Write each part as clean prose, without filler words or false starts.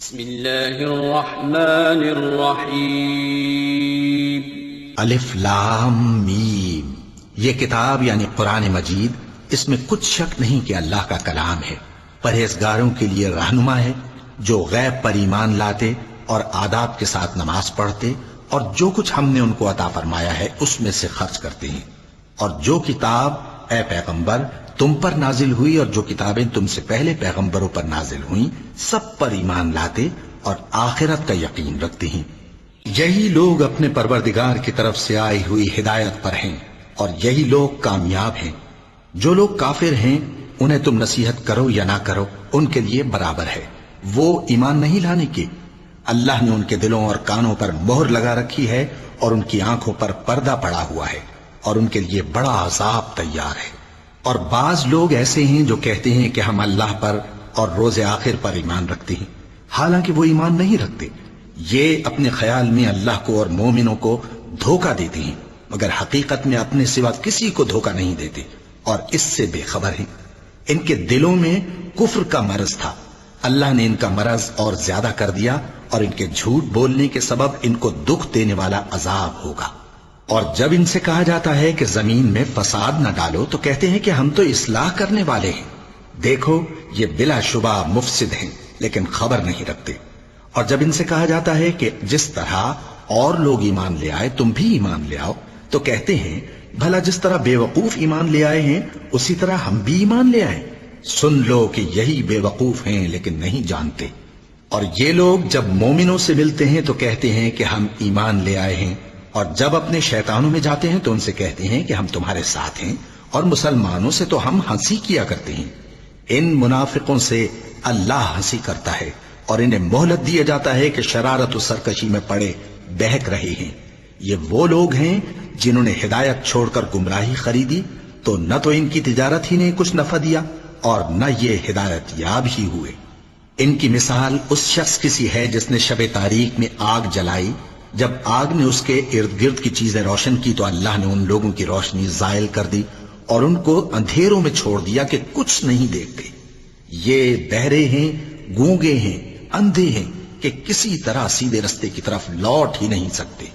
بسم اللہ الرحمن الرحیم الف لام میم۔ یہ کتاب یعنی قرآن مجید، اس میں کچھ شک نہیں کہ اللہ کا کلام ہے، پرہیزگاروں کے لیے رہنما ہے، جو غیب پر ایمان لاتے اور آداب کے ساتھ نماز پڑھتے اور جو کچھ ہم نے ان کو عطا فرمایا ہے اس میں سے خرچ کرتے ہیں، اور جو کتاب اے پیغمبر تم پر نازل ہوئی اور جو کتابیں تم سے پہلے پیغمبروں پر نازل ہوئیں سب پر ایمان لاتے اور آخرت کا یقین رکھتے ہیں۔ یہی لوگ اپنے پروردگار کی طرف سے آئی ہوئی ہدایت پر ہیں اور یہی لوگ کامیاب ہیں۔ جو لوگ کافر ہیں انہیں تم نصیحت کرو یا نہ کرو ان کے لیے برابر ہے، وہ ایمان نہیں لانے کے۔ اللہ نے ان کے دلوں اور کانوں پر مہر لگا رکھی ہے اور ان کی آنکھوں پر پردہ پڑا ہوا ہے اور ان کے لیے بڑا عذاب تیار ہے۔ اور بعض لوگ ایسے ہیں جو کہتے ہیں کہ ہم اللہ پر اور روز آخر پر ایمان رکھتے ہیں، حالانکہ وہ ایمان نہیں رکھتے۔ یہ اپنے خیال میں اللہ کو اور مومنوں کو دھوکہ دیتے ہیں، مگر حقیقت میں اپنے سوا کسی کو دھوکہ نہیں دیتے اور اس سے بے خبر ہیں۔ ان کے دلوں میں کفر کا مرض تھا، اللہ نے ان کا مرض اور زیادہ کر دیا اور ان کے جھوٹ بولنے کے سبب ان کو دکھ دینے والا عذاب ہوگا۔ اور جب ان سے کہا جاتا ہے کہ زمین میں فساد نہ ڈالو تو کہتے ہیں کہ ہم تو اصلاح کرنے والے ہیں۔ دیکھو یہ بلا شبہ مفسد ہیں لیکن خبر نہیں رکھتے۔ اور جب ان سے کہا جاتا ہے کہ جس طرح اور لوگ ایمان لے آئے تم بھی ایمان لے آؤ تو کہتے ہیں بھلا جس طرح بے وقوف ایمان لے آئے ہیں اسی طرح ہم بھی ایمان لے آئیں۔ سن لو کہ یہی بے وقوف ہیں لیکن نہیں جانتے۔ اور یہ لوگ جب مومنوں سے ملتے ہیں تو کہتے ہیں کہ ہم ایمان لے آئے ہیں، اور جب اپنے شیطانوں میں جاتے ہیں تو ان سے کہتے ہیں کہ ہم تمہارے ساتھ ہیں، اور مسلمانوں سے تو ہم ہنسی کیا کرتے ہیں۔ ان منافقوں سے اللہ ہنسی کرتا ہے اور انہیں مہلت دیا جاتا ہے کہ شرارت و سرکشی میں پڑے بہک رہے ہیں۔ یہ وہ لوگ ہیں جنہوں نے ہدایت چھوڑ کر گمراہی خریدی، تو نہ تو ان کی تجارت ہی نے کچھ نفع دیا اور نہ یہ ہدایت یاب ہی ہوئے۔ ان کی مثال اس شخص کی سی ہے جس نے شب تاریک میں آگ جلائی، جب آگ نے اس کے ارد گرد کی چیزیں روشن کی تو اللہ نے ان لوگوں کی روشنی زائل کر دی اور ان کو اندھیروں میں چھوڑ دیا کہ کچھ نہیں دیکھتے۔ یہ بہرے ہیں، گونگے ہیں، اندھے ہیں کہ کسی طرح سیدھے رستے کی طرف لوٹ ہی نہیں سکتے۔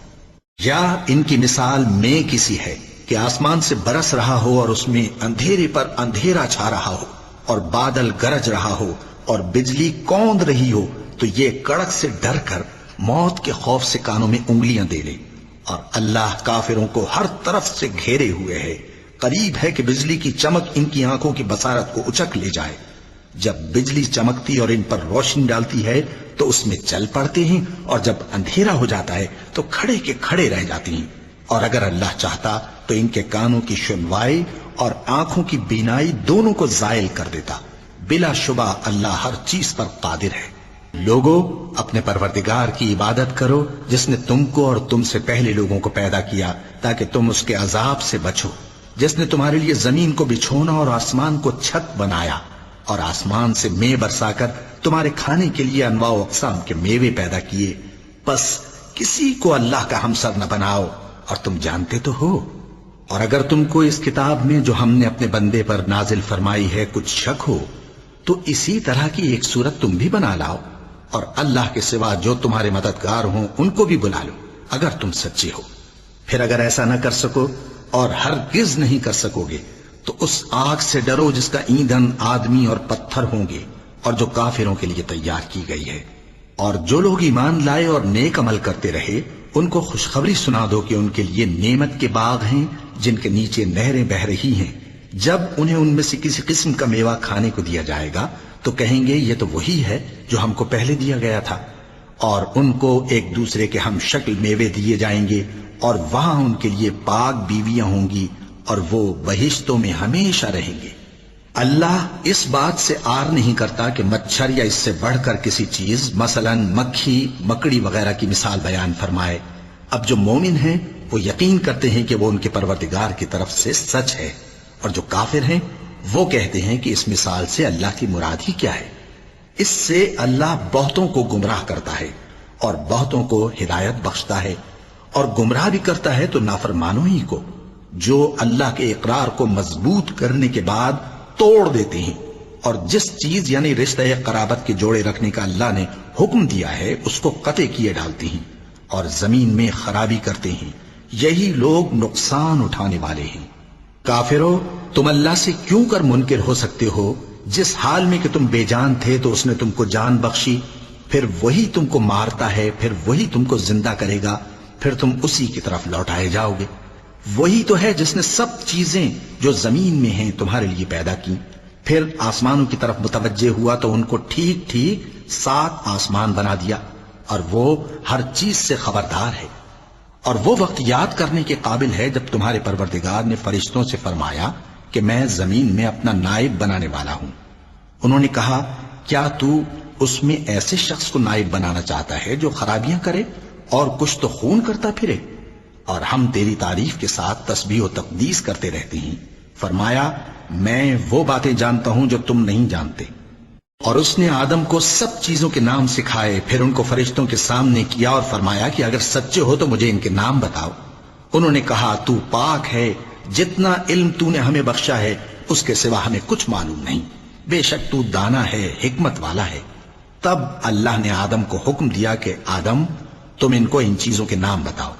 یا ان کی مثال میں کسی ہے کہ آسمان سے برس رہا ہو اور اس میں اندھیرے پر اندھیرا چھا رہا ہو اور بادل گرج رہا ہو اور بجلی کوند رہی ہو تو یہ کڑک سے ڈر کر موت کے خوف سے کانوں میں انگلیاں دے لے۔ اور اللہ کافروں کو ہر طرف سے گھیرے ہوئے ہے، قریب ہے کہ بجلی کی چمک ان کی آنکھوں کی بصارت کو اچک لے جائے۔ جب بجلی چمکتی اور ان پر روشنی ڈالتی ہے تو اس میں چل پڑتے ہیں، اور جب اندھیرا ہو جاتا ہے تو کھڑے کے کھڑے رہ جاتے ہیں۔ اور اگر اللہ چاہتا تو ان کے کانوں کی سنوائی اور آنکھوں کی بینائی دونوں کو زائل کر دیتا۔ بلا شبہ اللہ ہر چیز پر قادر ہے۔ لوگو اپنے پروردگار کی عبادت کرو جس نے تم کو اور تم سے پہلے لوگوں کو پیدا کیا تاکہ تم اس کے عذاب سے بچو، جس نے تمہارے لیے زمین کو بچھونا اور آسمان کو چھت بنایا اور آسمان سے مے برسا کر تمہارے کھانے کے لیے انواع و اقسام کے میوے پیدا کیے۔ بس کسی کو اللہ کا ہمسر نہ بناؤ اور تم جانتے تو ہو۔ اور اگر تم کو اس کتاب میں جو ہم نے اپنے بندے پر نازل فرمائی ہے کچھ شک ہو تو اسی طرح کی ایک صورت تم بھی بنا لاؤ، اور اللہ کے سوا جو تمہارے مددگار ہوں ان کو بھی بلا لو اگر تم سچے ہو۔ پھر اگر ایسا نہ کر سکو اور ہرگز نہیں کر سکو گے تو اس آگ سے ڈرو جس کا ایندھن آدمی اور پتھر ہوں گے اور جو کافروں کے لیے تیار کی گئی ہے۔ اور جو لوگ ایمان لائے اور نیک عمل کرتے رہے ان کو خوشخبری سنا دو کہ ان کے لیے نعمت کے باغ ہیں جن کے نیچے نہریں بہہ رہی ہیں۔ جب انہیں ان میں سے کسی قسم کا میوہ کھانے کو دیا جائے گا تو کہیں گے یہ تو وہی ہے جو ہم کو پہلے دیا گیا تھا، اور ان کو ایک دوسرے کے ہم شکل میوے دیے جائیں گے، اور وہاں ان کے لیے پاک بیویاں ہوں گی اور وہ بہشتوں میں ہمیشہ رہیں گے۔ اللہ اس بات سے آر نہیں کرتا کہ مچھر یا اس سے بڑھ کر کسی چیز مثلا مکھی، مکڑی وغیرہ کی مثال بیان فرمائے۔ اب جو مومن ہیں وہ یقین کرتے ہیں کہ وہ ان کے پروردگار کی طرف سے سچ ہے، اور جو کافر ہیں وہ کہتے ہیں کہ اس مثال سے اللہ کی مراد ہی کیا ہے۔ اس سے اللہ بہتوں کو گمراہ کرتا ہے اور بہتوں کو ہدایت بخشتا ہے، اور گمراہ بھی کرتا ہے تو نافرمانوں ہی کو، جو اللہ کے اقرار کو مضبوط کرنے کے بعد توڑ دیتے ہیں۔ اور جس چیز یعنی رشتہ قرابت کے جوڑے رکھنے کا اللہ نے حکم دیا ہے اس کو قطع کیے ڈالتے ہیں اور زمین میں خرابی کرتے ہیں، یہی لوگ نقصان اٹھانے والے ہیں۔ کافرو، تم اللہ سے کیوں کر منکر ہو سکتے ہو؟ جس حال میں کہ تم بے جان تھے تو اس نے تم کو جان بخشی، پھر وہی تم کو مارتا ہے، پھر وہی تم کو زندہ کرے گا، پھر تم اسی کی طرف لوٹائے جاؤ گے۔ وہی تو ہے جس نے سب چیزیں جو زمین میں ہیں تمہارے لیے پیدا کی، پھر آسمانوں کی طرف متوجہ ہوا تو ان کو ٹھیک ٹھیک 7 آسمان بنا دیا، اور وہ ہر چیز سے خبردار ہے۔ اور وہ وقت یاد کرنے کے قابل ہے جب تمہارے پروردگار نے فرشتوں سے فرمایا کہ میں زمین میں اپنا نائب بنانے والا ہوں۔ انہوں نے کہا، کیا تو اس میں ایسے شخص کو نائب بنانا چاہتا ہے جو خرابیاں کرے اور کچھ تو خون کرتا پھرے؟ اور ہم تیری تعریف کے ساتھ تسبیح و تقدیس کرتے رہتے ہیں۔ فرمایا، میں وہ باتیں جانتا ہوں جو تم نہیں جانتے۔ اور اس نے آدم کو سب چیزوں کے نام سکھائے، پھر ان کو فرشتوں کے سامنے کیا اور فرمایا کہ اگر سچے ہو تو مجھے ان کے نام بتاؤ۔ انہوں نے کہا، تو پاک ہے، جتنا علم تو نے ہمیں بخشا ہے اس کے سوا ہمیں کچھ معلوم نہیں، بے شک تو دانا ہے، حکمت والا ہے۔ تب اللہ نے آدم کو حکم دیا کہ آدم، تم ان کو ان چیزوں کے نام بتاؤ۔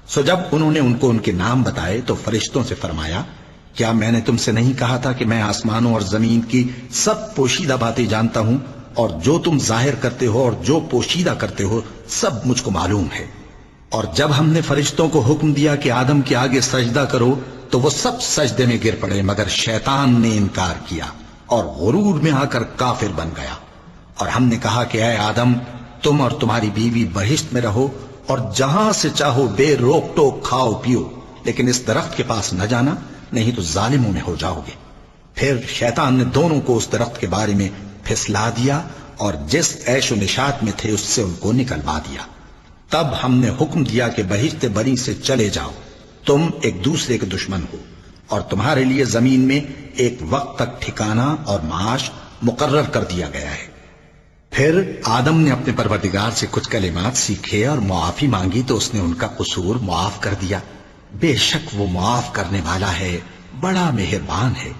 سو جب انہوں نے ان کو ان کے نام بتائے تو فرشتوں سے فرمایا، کیا میں نے تم سے نہیں کہا تھا کہ میں آسمانوں اور زمین کی سب پوشیدہ باتیں جانتا ہوں، اور جو تم ظاہر کرتے ہو اور جو پوشیدہ کرتے ہو سب مجھ کو معلوم ہے۔ اور جب ہم نے فرشتوں کو حکم دیا کہ آدم کے آگے سجدہ کرو تو وہ سب سجدے میں گر پڑے، مگر شیطان نے انکار کیا اور غرور میں آ کر کافر بن گیا۔ اور ہم نے کہا کہ اے آدم، تم اور تمہاری بیوی بہشت میں رہو اور جہاں سے چاہو بے روک ٹوک کھاؤ پیو، لیکن اس درخت کے پاس نہ جانا، نہیں تو ظالموں میں ہو جاؤ گے۔ پھر شیطان نے دونوں کو اس درخت کے بارے میں پھسلا دیا اور جس عیش و نشاط میں تھے اس سے ان کو نکلوا دیا۔ تب ہم نے حکم دیا کہ بہشت بری سے چلے جاؤ، تم ایک دوسرے کے دشمن ہو، اور تمہارے لیے زمین میں ایک وقت تک ٹھکانہ اور معاش مقرر کر دیا گیا ہے۔ پھر آدم نے اپنے پروردگار سے کچھ کلمات سیکھے اور معافی مانگی تو اس نے ان کا قصور معاف کر دیا۔ بے شک وہ معاف کرنے والا ہے، بڑا مہربان ہے۔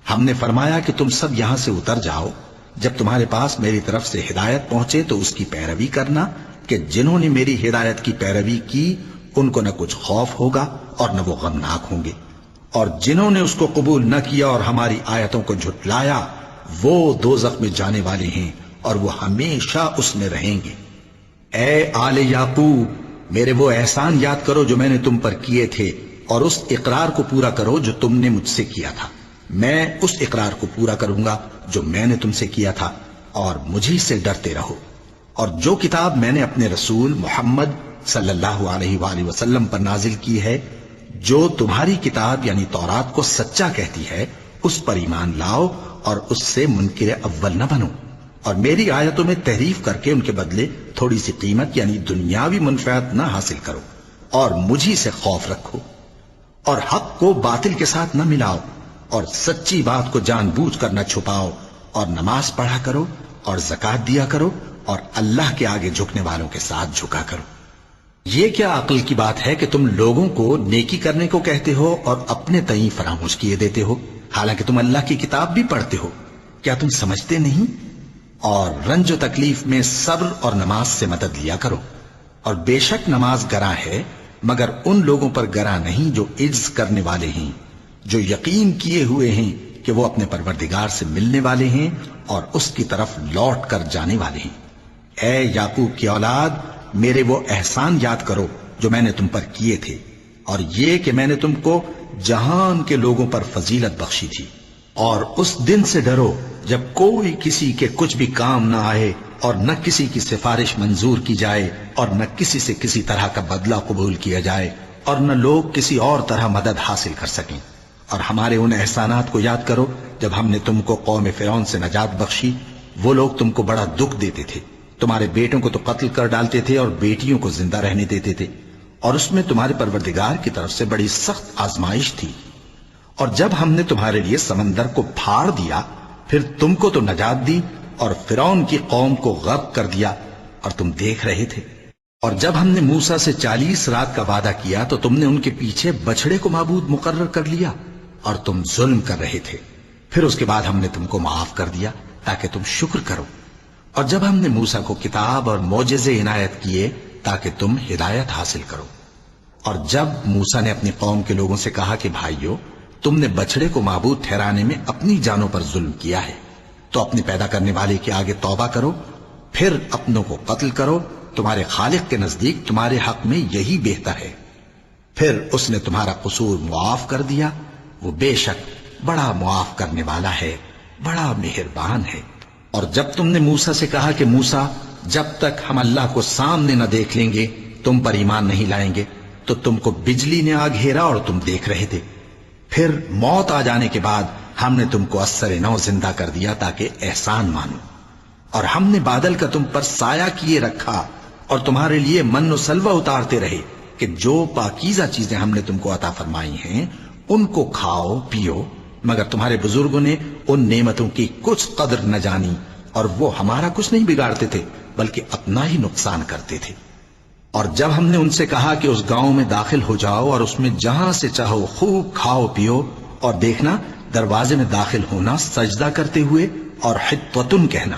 ہم نے فرمایا کہ تم سب یہاں سے اتر جاؤ، جب تمہارے پاس میری طرف سے ہدایت پہنچے تو اس کی پیروی کرنا، کہ جنہوں نے میری ہدایت کی پیروی کی ان کو نہ کچھ خوف ہوگا اور نہ وہ غمناک ہوں گے، اور جنہوں نے اس کو قبول نہ کیا اور ہماری آیتوں کو جھٹلایا وہ دوزخ میں جانے والے ہیں اور وہ ہمیشہ اس میں رہیں گے۔ اے آل یعقوب، میرے وہ احسان یاد کرو جو میں نے تم پر کیے تھے، اور اس اقرار کو پورا کرو جو تم نے مجھ سے کیا تھا۔ میں اس اقرار کو پورا کروں گا جو میں نے تم سے کیا تھا، اور مجھے سے ڈرتے رہو۔ اور جو کتاب میں نے اپنے رسول محمد صلی اللہ علیہ وآلہ وسلم پر نازل کی ہے، جو تمہاری کتاب یعنی تورات کو سچا کہتی ہے، اس پر ایمان لاؤ اور اس سے منکر اول نہ بنو، اور میری آیتوں میں تحریف کر کے ان کے بدلے تھوڑی سی قیمت یعنی دنیاوی منفعت نہ حاصل کرو، اور مجھی سے خوف رکھو، اور حق کو باطل کے ساتھ نہ ملاؤ، اور سچی بات کو جان بوجھ کر نہ چھپاؤ، اور نماز پڑھا کرو اور زکوٰۃ دیا کرو، اور اللہ کے آگے جھکنے والوں کے ساتھ جھکا کرو۔ یہ کیا عقل کی بات ہے کہ تم لوگوں کو نیکی کرنے کو کہتے ہو اور اپنے تئیں فراموش کیے دیتے ہو، حالانکہ تم اللہ کی کتاب بھی پڑھتے ہو؟ کیا تم سمجھتے نہیں؟ اور رنج و تکلیف میں صبر اور نماز سے مدد لیا کرو، اور بے شک نماز گراں ہے، مگر ان لوگوں پر گراں نہیں جو عجز کرنے والے ہیں، جو یقین کیے ہوئے ہیں کہ وہ اپنے پروردگار سے ملنے والے ہیں اور اس کی طرف لوٹ کر جانے والے ہیں۔ اے یعقوب کی اولاد، میرے وہ احسان یاد کرو جو میں نے تم پر کیے تھے، اور یہ کہ میں نے تم کو جہان کے لوگوں پر فضیلت بخشی تھی۔ اور اس دن سے ڈرو جب کوئی کسی کے کچھ بھی کام نہ آئے، اور نہ کسی کی سفارش منظور کی جائے، اور نہ کسی سے کسی طرح کا بدلہ قبول کیا جائے، اور نہ لوگ کسی اور طرح مدد حاصل کر سکیں۔ اور ہمارے ان احسانات کو یاد کرو جب ہم نے تم کو قوم فرعون سے نجات بخشی۔ وہ لوگ تم کو بڑا دکھ دیتے تھے، تمہارے بیٹوں کو تو قتل کر ڈالتے تھے اور بیٹیوں کو زندہ رہنے دیتے تھے، اور اس میں تمہارے پروردگار کی طرف سے بڑی سخت آزمائش تھی۔ اور جب ہم نے تمہارے لیے سمندر کو پھاڑ دیا، پھر تم کو تو نجات دی اور فرعون کی قوم کو غرق کر دیا، اور تم دیکھ رہے تھے۔ اور جب ہم نے موسیٰ سے 40 رات کا وعدہ کیا تو تم نے ان کے پیچھے بچڑے کو معبود مقرر کر لیا، اور تم ظلم کر رہے تھے۔ پھر اس کے بعد ہم نے تم کو معاف کر دیا تاکہ تم شکر کرو، اور جب ہم نے موسیٰ کو کتاب اور معجزے عنایت کیے تاکہ تم ہدایت حاصل کرو، اور جب موسیٰ نے اپنی قوم کے لوگوں سے کہا کہ بھائیو، تم نے بچڑے کو معبود ٹھہرانے میں اپنی جانوں پر ظلم کیا ہے، تو اپنے پیدا کرنے والے کے آگے توبہ کرو، پھر اپنوں کو قتل کرو، تمہارے خالق کے نزدیک تمہارے حق میں یہی بہتر ہے، پھر اس نے تمہارا قصور معاف کر دیا، وہ بے شک بڑا معاف کرنے والا ہے، بڑا مہربان ہے۔ اور جب تم نے موسیٰ سے کہا کہ موسیٰ، جب تک ہم اللہ کو سامنے نہ دیکھ لیں گے تم پر ایمان نہیں لائیں گے، تو تم کو بجلی نے آ گھیرا اور تم دیکھ رہے تھے، پھر موت آ جانے کے بعد ہم نے تم کو اثر نو زندہ کر دیا تاکہ احسان مانو، اور ہم نے بادل کا تم پر سایہ کیے رکھا اور تمہارے لیے من و سلوہ اتارتے رہے کہ جو پاکیزہ چیزیں ہم نے تم کو عطا فرمائی ہیں ان کو کھاؤ پیو، مگر تمہارے بزرگوں نے ان نعمتوں کی کچھ قدر نہ جانی، اور وہ ہمارا کچھ نہیں بگاڑتے تھے بلکہ اپنا ہی نقصان کرتے تھے۔ اور جب ہم نے ان سے کہا کہ اس گاؤں میں داخل ہو جاؤ اور اس میں جہاں سے چاہو خوب کھاؤ پیو، اور دیکھنا دروازے میں داخل ہونا سجدہ کرتے ہوئے اور حطوتن کہنا،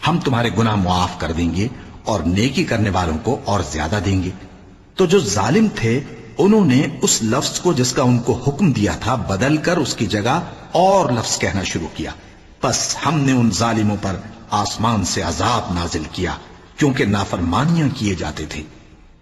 ہم تمہارے گناہ معاف کر دیں گے اور نیکی کرنے والوں کو اور زیادہ دیں گے، تو جو ظالم تھے انہوں نے اس لفظ کو جس کا ان کو حکم دیا تھا بدل کر اس کی جگہ اور لفظ کہنا شروع کیا، پس ہم نے ان ظالموں پر آسمان سے عذاب نازل کیا کیونکہ نافرمانیاں کیے جاتے تھے۔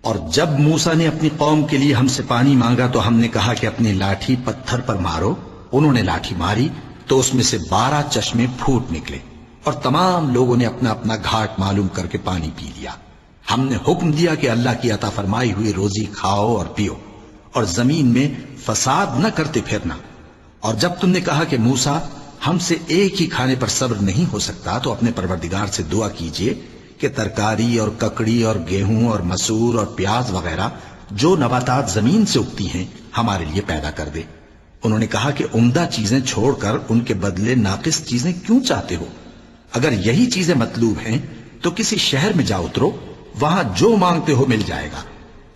اور جب موسیٰ نے اپنی قوم کے لیے ہم سے پانی مانگا تو ہم نے کہا کہ اپنی لاٹھی پتھر پر مارو، انہوں نے لاٹھی ماری تو اس میں سے 12 چشمے پھوٹ نکلے، اور تمام لوگوں نے اپنا اپنا گھاٹ معلوم کر کے پانی پی لیا۔ ہم نے حکم دیا کہ اللہ کی عطا فرمائی ہوئی روزی کھاؤ اور پیو، اور زمین میں فساد نہ کرتے پھرنا۔ اور جب تم نے کہا کہ موسیٰ، ہم سے ایک ہی کھانے پر صبر نہیں ہو سکتا، تو اپنے پروردگار سے دعا کیجئے کہ ترکاری اور ککڑی اور گیہوں اور مسور اور پیاز وغیرہ جو نباتات زمین سے اگتی ہیں ہمارے لیے پیدا کر دے۔ انہوں نے کہا کہ عمدہ چیزیں چھوڑ کر ان کے بدلے ناقص چیزیں کیوں چاہتے ہو؟ اگر یہی چیزیں مطلوب ہیں تو کسی شہر میں جا اترو، وہاں جو مانگتے ہو مل جائے گا۔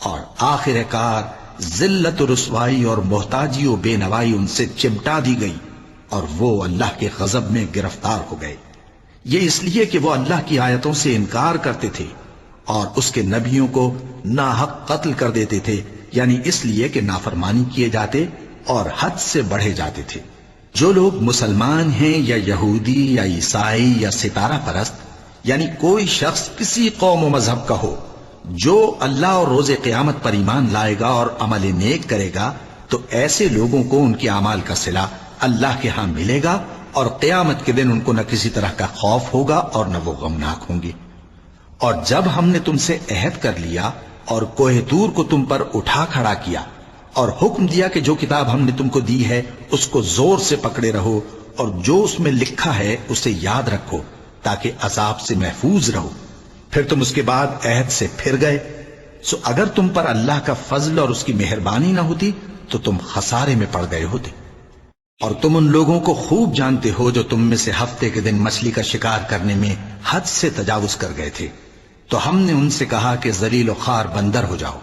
اور آخر کار ذلت و رسوائی اور محتاجی و بے نوائی ان سے چمٹا دی گئی، اور وہ اللہ کے غضب میں گرفتار ہو گئے، یہ اس لیے کہ وہ اللہ کی آیتوں سے انکار کرتے تھے اور اس کے نبیوں کو ناحق قتل کر دیتے تھے، یعنی اس لیے کہ نافرمانی کیے جاتے اور حد سے بڑھے جاتے تھے۔ جو لوگ مسلمان ہیں یا یہودی یا عیسائی یا ستارہ پرست، یعنی کوئی شخص کسی قوم و مذہب کا ہو، جو اللہ اور روز قیامت پر ایمان لائے گا اور عمل نیک کرے گا، تو ایسے لوگوں کو ان کے اعمال کا صلہ اللہ کے ہاں ملے گا، اور قیامت کے دن ان کو نہ کسی طرح کا خوف ہوگا اور نہ وہ غمناک ہوں گے۔ اور جب ہم نے تم سے عہد کر لیا اور کوہ طور کو تم پر اٹھا کھڑا کیا اور حکم دیا کہ جو کتاب ہم نے تم کو دی ہے اس کو زور سے پکڑے رہو، اور جو اس میں لکھا ہے اسے یاد رکھو تاکہ عذاب سے محفوظ رہو، پھر تم اس کے بعد عہد سے پھر گئے، سو اگر تم پر اللہ کا فضل اور اس کی مہربانی نہ ہوتی تو تم خسارے میں پڑ گئے ہوتے۔ اور تم ان لوگوں کو خوب جانتے ہو جو تم میں سے ہفتے کے دن مچھلی کا شکار کرنے میں حد سے تجاوز کر گئے تھے، تو ہم نے ان سے کہا کہ ذلیل و خوار بندر ہو جاؤ،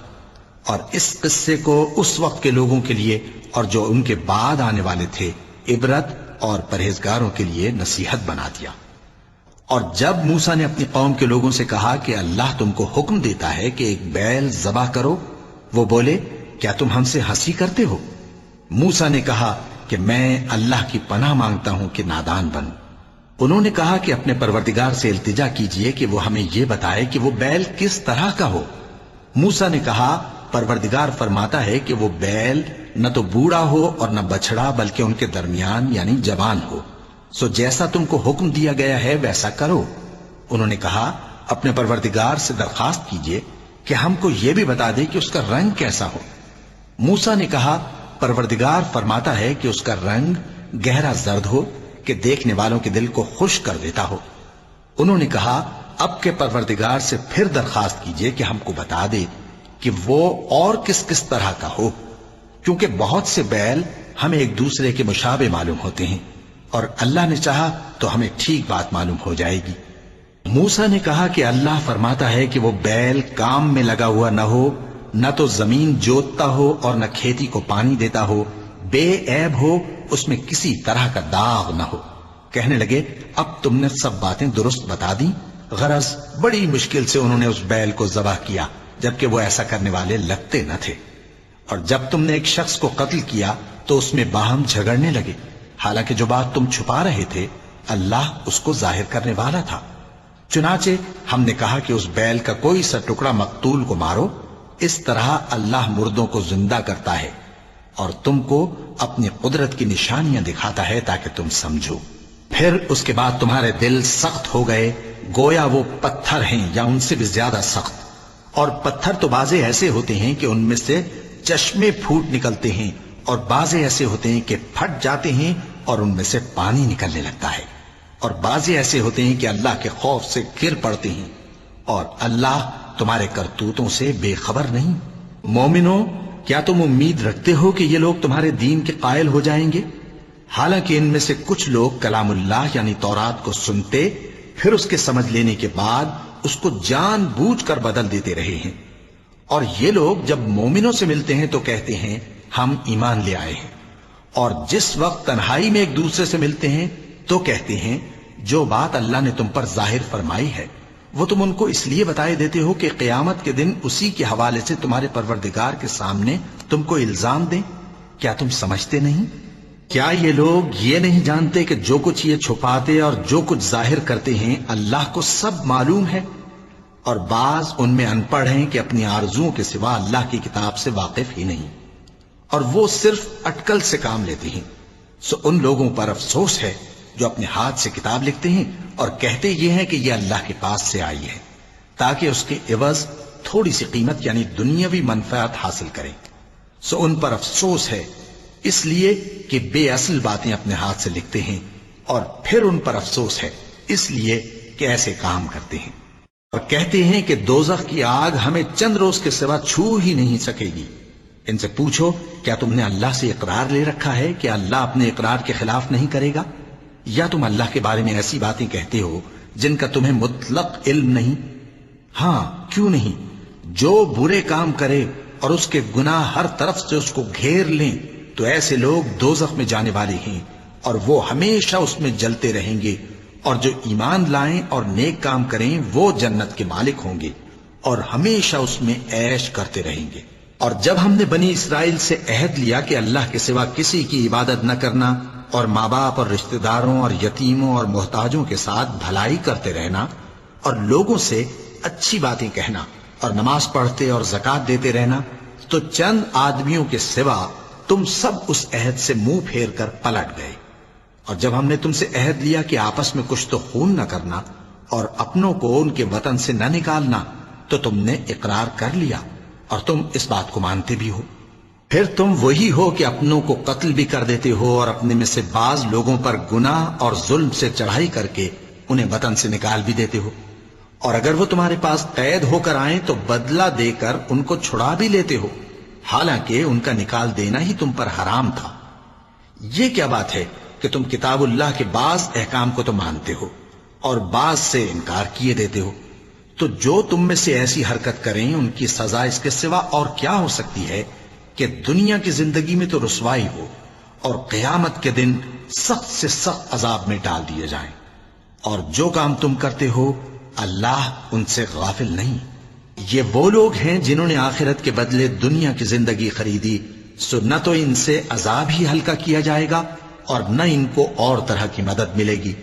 اور اس قصے کو اس وقت کے لوگوں کے لیے اور جو ان کے بعد آنے والے تھے عبرت اور پرہیزگاروں کے لیے نصیحت بنا دیا۔ اور جب موسیٰ نے اپنی قوم کے لوگوں سے کہا کہ اللہ تم کو حکم دیتا ہے کہ ایک بیل ذبح کرو، وہ بولے کیا تم ہم سے ہنسی کرتے ہو؟ موسیٰ نے کہا کہ میں اللہ کی پناہ مانگتا ہوں کہ نادان بنوں۔ انہوں نے کہا کہ اپنے پروردگار سے التجا کیجئے کہ وہ ہمیں یہ بتائے کہ وہ بیل کس طرح کا ہو۔ موسیٰ نے کہا پروردگار فرماتا ہے کہ وہ بیل نہ تو بوڑھا ہو اور نہ بچڑا بلکہ ان کے درمیان یعنی جوان ہو، سو جیسا تم کو حکم دیا گیا ہے ویسا کرو۔ انہوں نے کہا اپنے پروردگار سے درخواست کیجئے کہ ہم کو یہ بھی بتا دے کہ اس کا رنگ کیسا ہو۔ موسیٰ نے کہا پروردگار فرماتا ہے کہ اس کا رنگ گہرا زرد ہو کہ دیکھنے والوں کے دل کو خوش کر دیتا ہو۔ انہوں نے کہا اب کے پروردگار سے پھر درخواست کیجئے کہ ہم کو بتا دے کہ وہ اور کس کس طرح کا ہو، کیونکہ بہت سے بیل ہمیں ایک دوسرے کے مشابہ معلوم ہوتے ہیں، اور اللہ نے چاہا تو ہمیں ٹھیک بات معلوم ہو جائے گی۔ موسیٰ نے کہا کہ اللہ فرماتا ہے کہ وہ بیل کام میں لگا ہوا نہ ہو، نہ تو زمین جوتتا ہو اور نہ کھیتی کو پانی دیتا ہو، بے عیب ہو، اس میں کسی طرح کا داغ نہ ہو۔ کہنے لگے اب تم نے سب باتیں درست بتا دی، غرض بڑی مشکل سے انہوں نے اس بیل کو ذبح کیا، جبکہ وہ ایسا کرنے والے لگتے نہ تھے۔ اور جب تم نے ایک شخص کو قتل کیا تو اس میں باہم جھگڑنے لگے، حالانکہ جو بات تم چھپا رہے تھے اللہ اس کو ظاہر کرنے والا تھا۔ چنانچہ ہم نے کہا کہ اس بیل کا کوئی سا ٹکڑا مقتول کو مارو، اس طرح اللہ مردوں کو زندہ کرتا ہے اور تم کو اپنی قدرت کی نشانیاں دکھاتا ہے تاکہ تم سمجھو۔ پھر اس کے بعد تمہارے دل سخت ہو گئے، گویا وہ پتھر ہیں یا ان سے بھی زیادہ سخت۔ اور پتھر تو بازے ایسے ہوتے ہیں کہ ان میں سے چشمے پھوٹ نکلتے ہیں، اور بازے ایسے ہوتے ہیں کہ پھٹ جاتے ہیں اور ان میں سے پانی نکلنے لگتا ہے، اور بازے ایسے ہوتے ہیں کہ اللہ کے خوف سے گر پڑتے ہیں، اور اللہ تمہارے کرتوتوں سے بے خبر نہیں۔ مومنو، کیا تم امید رکھتے ہو کہ یہ لوگ تمہارے دین کے قائل ہو جائیں گے؟ حالانکہ ان میں سے کچھ لوگ کلام اللہ یعنی تورات کو سنتے، پھر اس کے سمجھ لینے کے بعد اس کو جان بوجھ کر بدل دیتے رہے ہیں۔ اور یہ لوگ جب مومنوں سے ملتے ہیں تو کہتے ہیں ہم ایمان لے آئے ہیں، اور جس وقت تنہائی میں ایک دوسرے سے ملتے ہیں تو کہتے ہیں جو بات اللہ نے تم پر ظاہر فرمائی ہے وہ تم ان کو اس لیے بتائے دیتے ہو کہ قیامت کے دن اسی کے حوالے سے تمہارے پروردگار کے سامنے تم کو الزام دیں۔ کیا تم سمجھتے نہیں؟ کیا یہ لوگ یہ نہیں جانتے کہ جو کچھ یہ چھپاتے اور جو کچھ ظاہر کرتے ہیں اللہ کو سب معلوم ہے؟ اور بعض ان میں ان پڑھ ہیں کہ اپنی آرزوؤں کے سوا اللہ کی کتاب سے واقف ہی نہیں، اور وہ صرف اٹکل سے کام لیتے ہیں۔ سو ان لوگوں پر افسوس ہے جو اپنے ہاتھ سے کتاب لکھتے ہیں اور کہتے یہ ہیں کہ یہ اللہ کے پاس سے آئی ہے، تاکہ اس کے عوض تھوڑی سی قیمت یعنی دنیاوی منفعت حاصل کریں۔ سو ان پر افسوس ہے اس لیے کہ بے اصل باتیں اپنے ہاتھ سے لکھتے ہیں، اور پھر ان پر افسوس ہے اس لیے کہ ایسے کام کرتے ہیں، اور کہتے ہیں کہ دوزخ کی آگ ہمیں چند روز کے سوا چھو ہی نہیں سکے گی۔ ان سے پوچھو کیا تم نے اللہ سے اقرار لے رکھا ہے کہ اللہ اپنے اقرار کے خلاف نہیں کرے گا؟ یا تم اللہ کے بارے میں ایسی باتیں کہتے ہو جن کا تمہیں مطلق علم نہیں؟ ہاں کیوں نہیں، جو برے کام کرے اور اس کے گناہ ہر طرف سے اس کو گھیر لیں تو ایسے لوگ دوزخ میں جانے والے ہیں، اور وہ ہمیشہ اس میں جلتے رہیں گے، اور جو ایمان لائیں اور نیک کام کریں وہ جنت کے مالک ہوں گے اور ہمیشہ اس میں عیش کرتے رہیں گے۔ اور جب ہم نے بنی اسرائیل سے عہد لیا کہ اللہ کے سوا کسی کی عبادت نہ کرنا، اور ماں باپ اور رشتہ داروں اور یتیموں اور محتاجوں کے ساتھ بھلائی کرتے رہنا، اور لوگوں سے اچھی باتیں کہنا، اور نماز پڑھتے اور زکوٰۃ دیتے رہنا، تو چند آدمیوں کے سوا تم سب اس عہد سے منہ پھیر کر پلٹ گئے۔ اور جب ہم نے تم سے عہد لیا کہ آپس میں کچھ تو خون نہ کرنا اور اپنوں کو ان کے وطن سے نہ نکالنا، تو تم نے اقرار کر لیا اور تم اس بات کو مانتے بھی ہو۔ پھر تم وہی ہو کہ اپنوں کو قتل بھی کر دیتے ہو، اور اپنے میں سے بعض لوگوں پر گناہ اور ظلم سے چڑھائی کر کے انہیں وطن سے نکال بھی دیتے ہو، اور اگر وہ تمہارے پاس قید ہو کر آئیں تو بدلہ دے کر ان کو چھڑا بھی لیتے ہو، حالانکہ ان کا نکال دینا ہی تم پر حرام تھا۔ یہ کیا بات ہے کہ تم کتاب اللہ کے بعض احکام کو تو مانتے ہو اور بعض سے انکار کیے دیتے ہو؟ تو جو تم میں سے ایسی حرکت کریں ان کی سزا اس کے سوا اور کیا ہو سکتی ہے کہ دنیا کی زندگی میں تو رسوائی ہو اور قیامت کے دن سخت سے سخت عذاب میں ڈال دیے جائیں۔ اور جو کام تم کرتے ہو اللہ ان سے غافل نہیں۔ یہ وہ لوگ ہیں جنہوں نے آخرت کے بدلے دنیا کی زندگی خریدی، سو نہ تو ان سے عذاب ہی ہلکا کیا جائے گا اور نہ ان کو اور طرح کی مدد ملے گی۔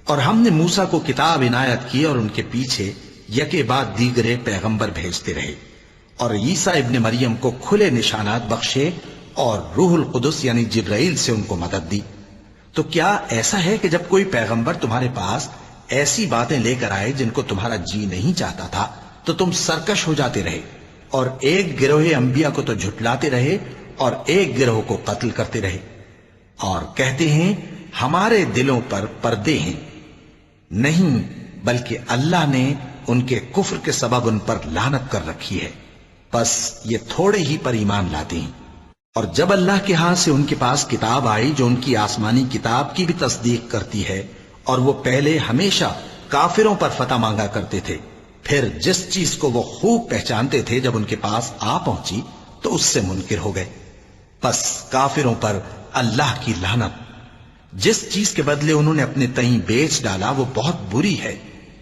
اور ہم نے موسیٰ کو کتاب عنایت کی اور ان کے پیچھے یکے بعد دیگرے پیغمبر بھیجتے رہے، اور عیسیٰ ابن مریم کو کھلے نشانات بخشے اور روح القدس یعنی جبرائیل سے ان کو مدد دی۔ تو کیا ایسا ہے کہ جب کوئی پیغمبر تمہارے پاس ایسی باتیں لے کر آئے جن کو تمہارا جی نہیں چاہتا تھا تو تم سرکش ہو جاتے رہے، اور ایک گروہ انبیاء کو تو جھٹلاتے رہے اور ایک گروہ کو قتل کرتے رہے، اور کہتے ہیں ہمارے دلوں پر پردے ہیں؟ نہیں، بلکہ اللہ نے ان کے کفر کے سبب ان پر لعنت کر رکھی ہے، بس یہ تھوڑے ہی پر ایمان لاتے ہیں۔ اور جب اللہ کے ہاں سے ان کے پاس کتاب آئی جو ان کی آسمانی کتاب کی بھی تصدیق کرتی ہے، اور وہ پہلے ہمیشہ کافروں پر فتح مانگا کرتے تھے، پھر جس چیز کو وہ خوب پہچانتے تھے جب ان کے پاس آ پہنچی تو اس سے منکر ہو گئے۔ پس کافروں پر اللہ کی لعنت۔ جس چیز کے بدلے انہوں نے اپنے تئیں بیچ ڈالا وہ بہت بری ہے،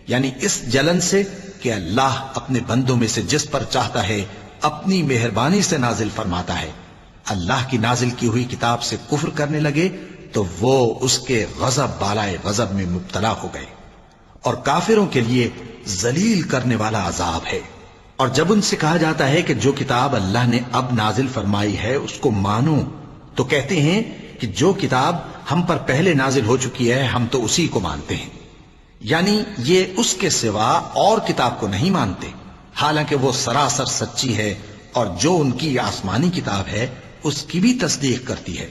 یعنی اس جلن سے کہ اللہ اپنے بندوں میں سے جس پر چاہتا ہے اپنی مہربانی سے نازل فرماتا ہے۔ اللہ کی نازل کی ہوئی کتاب سے کفر کرنے لگے تو وہ اس کے غضب بالائے غضب میں مبتلا ہو گئے، اور کافروں کے لیے ذلیل کرنے والا عذاب ہے۔ اور جب ان سے کہا جاتا ہے کہ جو کتاب اللہ نے اب نازل فرمائی ہے اس کو مانو، تو کہتے ہیں کہ جو کتاب ہم پر پہلے نازل ہو چکی ہے ہم تو اسی کو مانتے ہیں، یعنی یہ اس کے سوا اور کتاب کو نہیں مانتے، حالانکہ وہ سراسر سچی ہے، اور جو ان کی آسمانی کتاب ہے اس کی بھی تصدیق کرتی ہے۔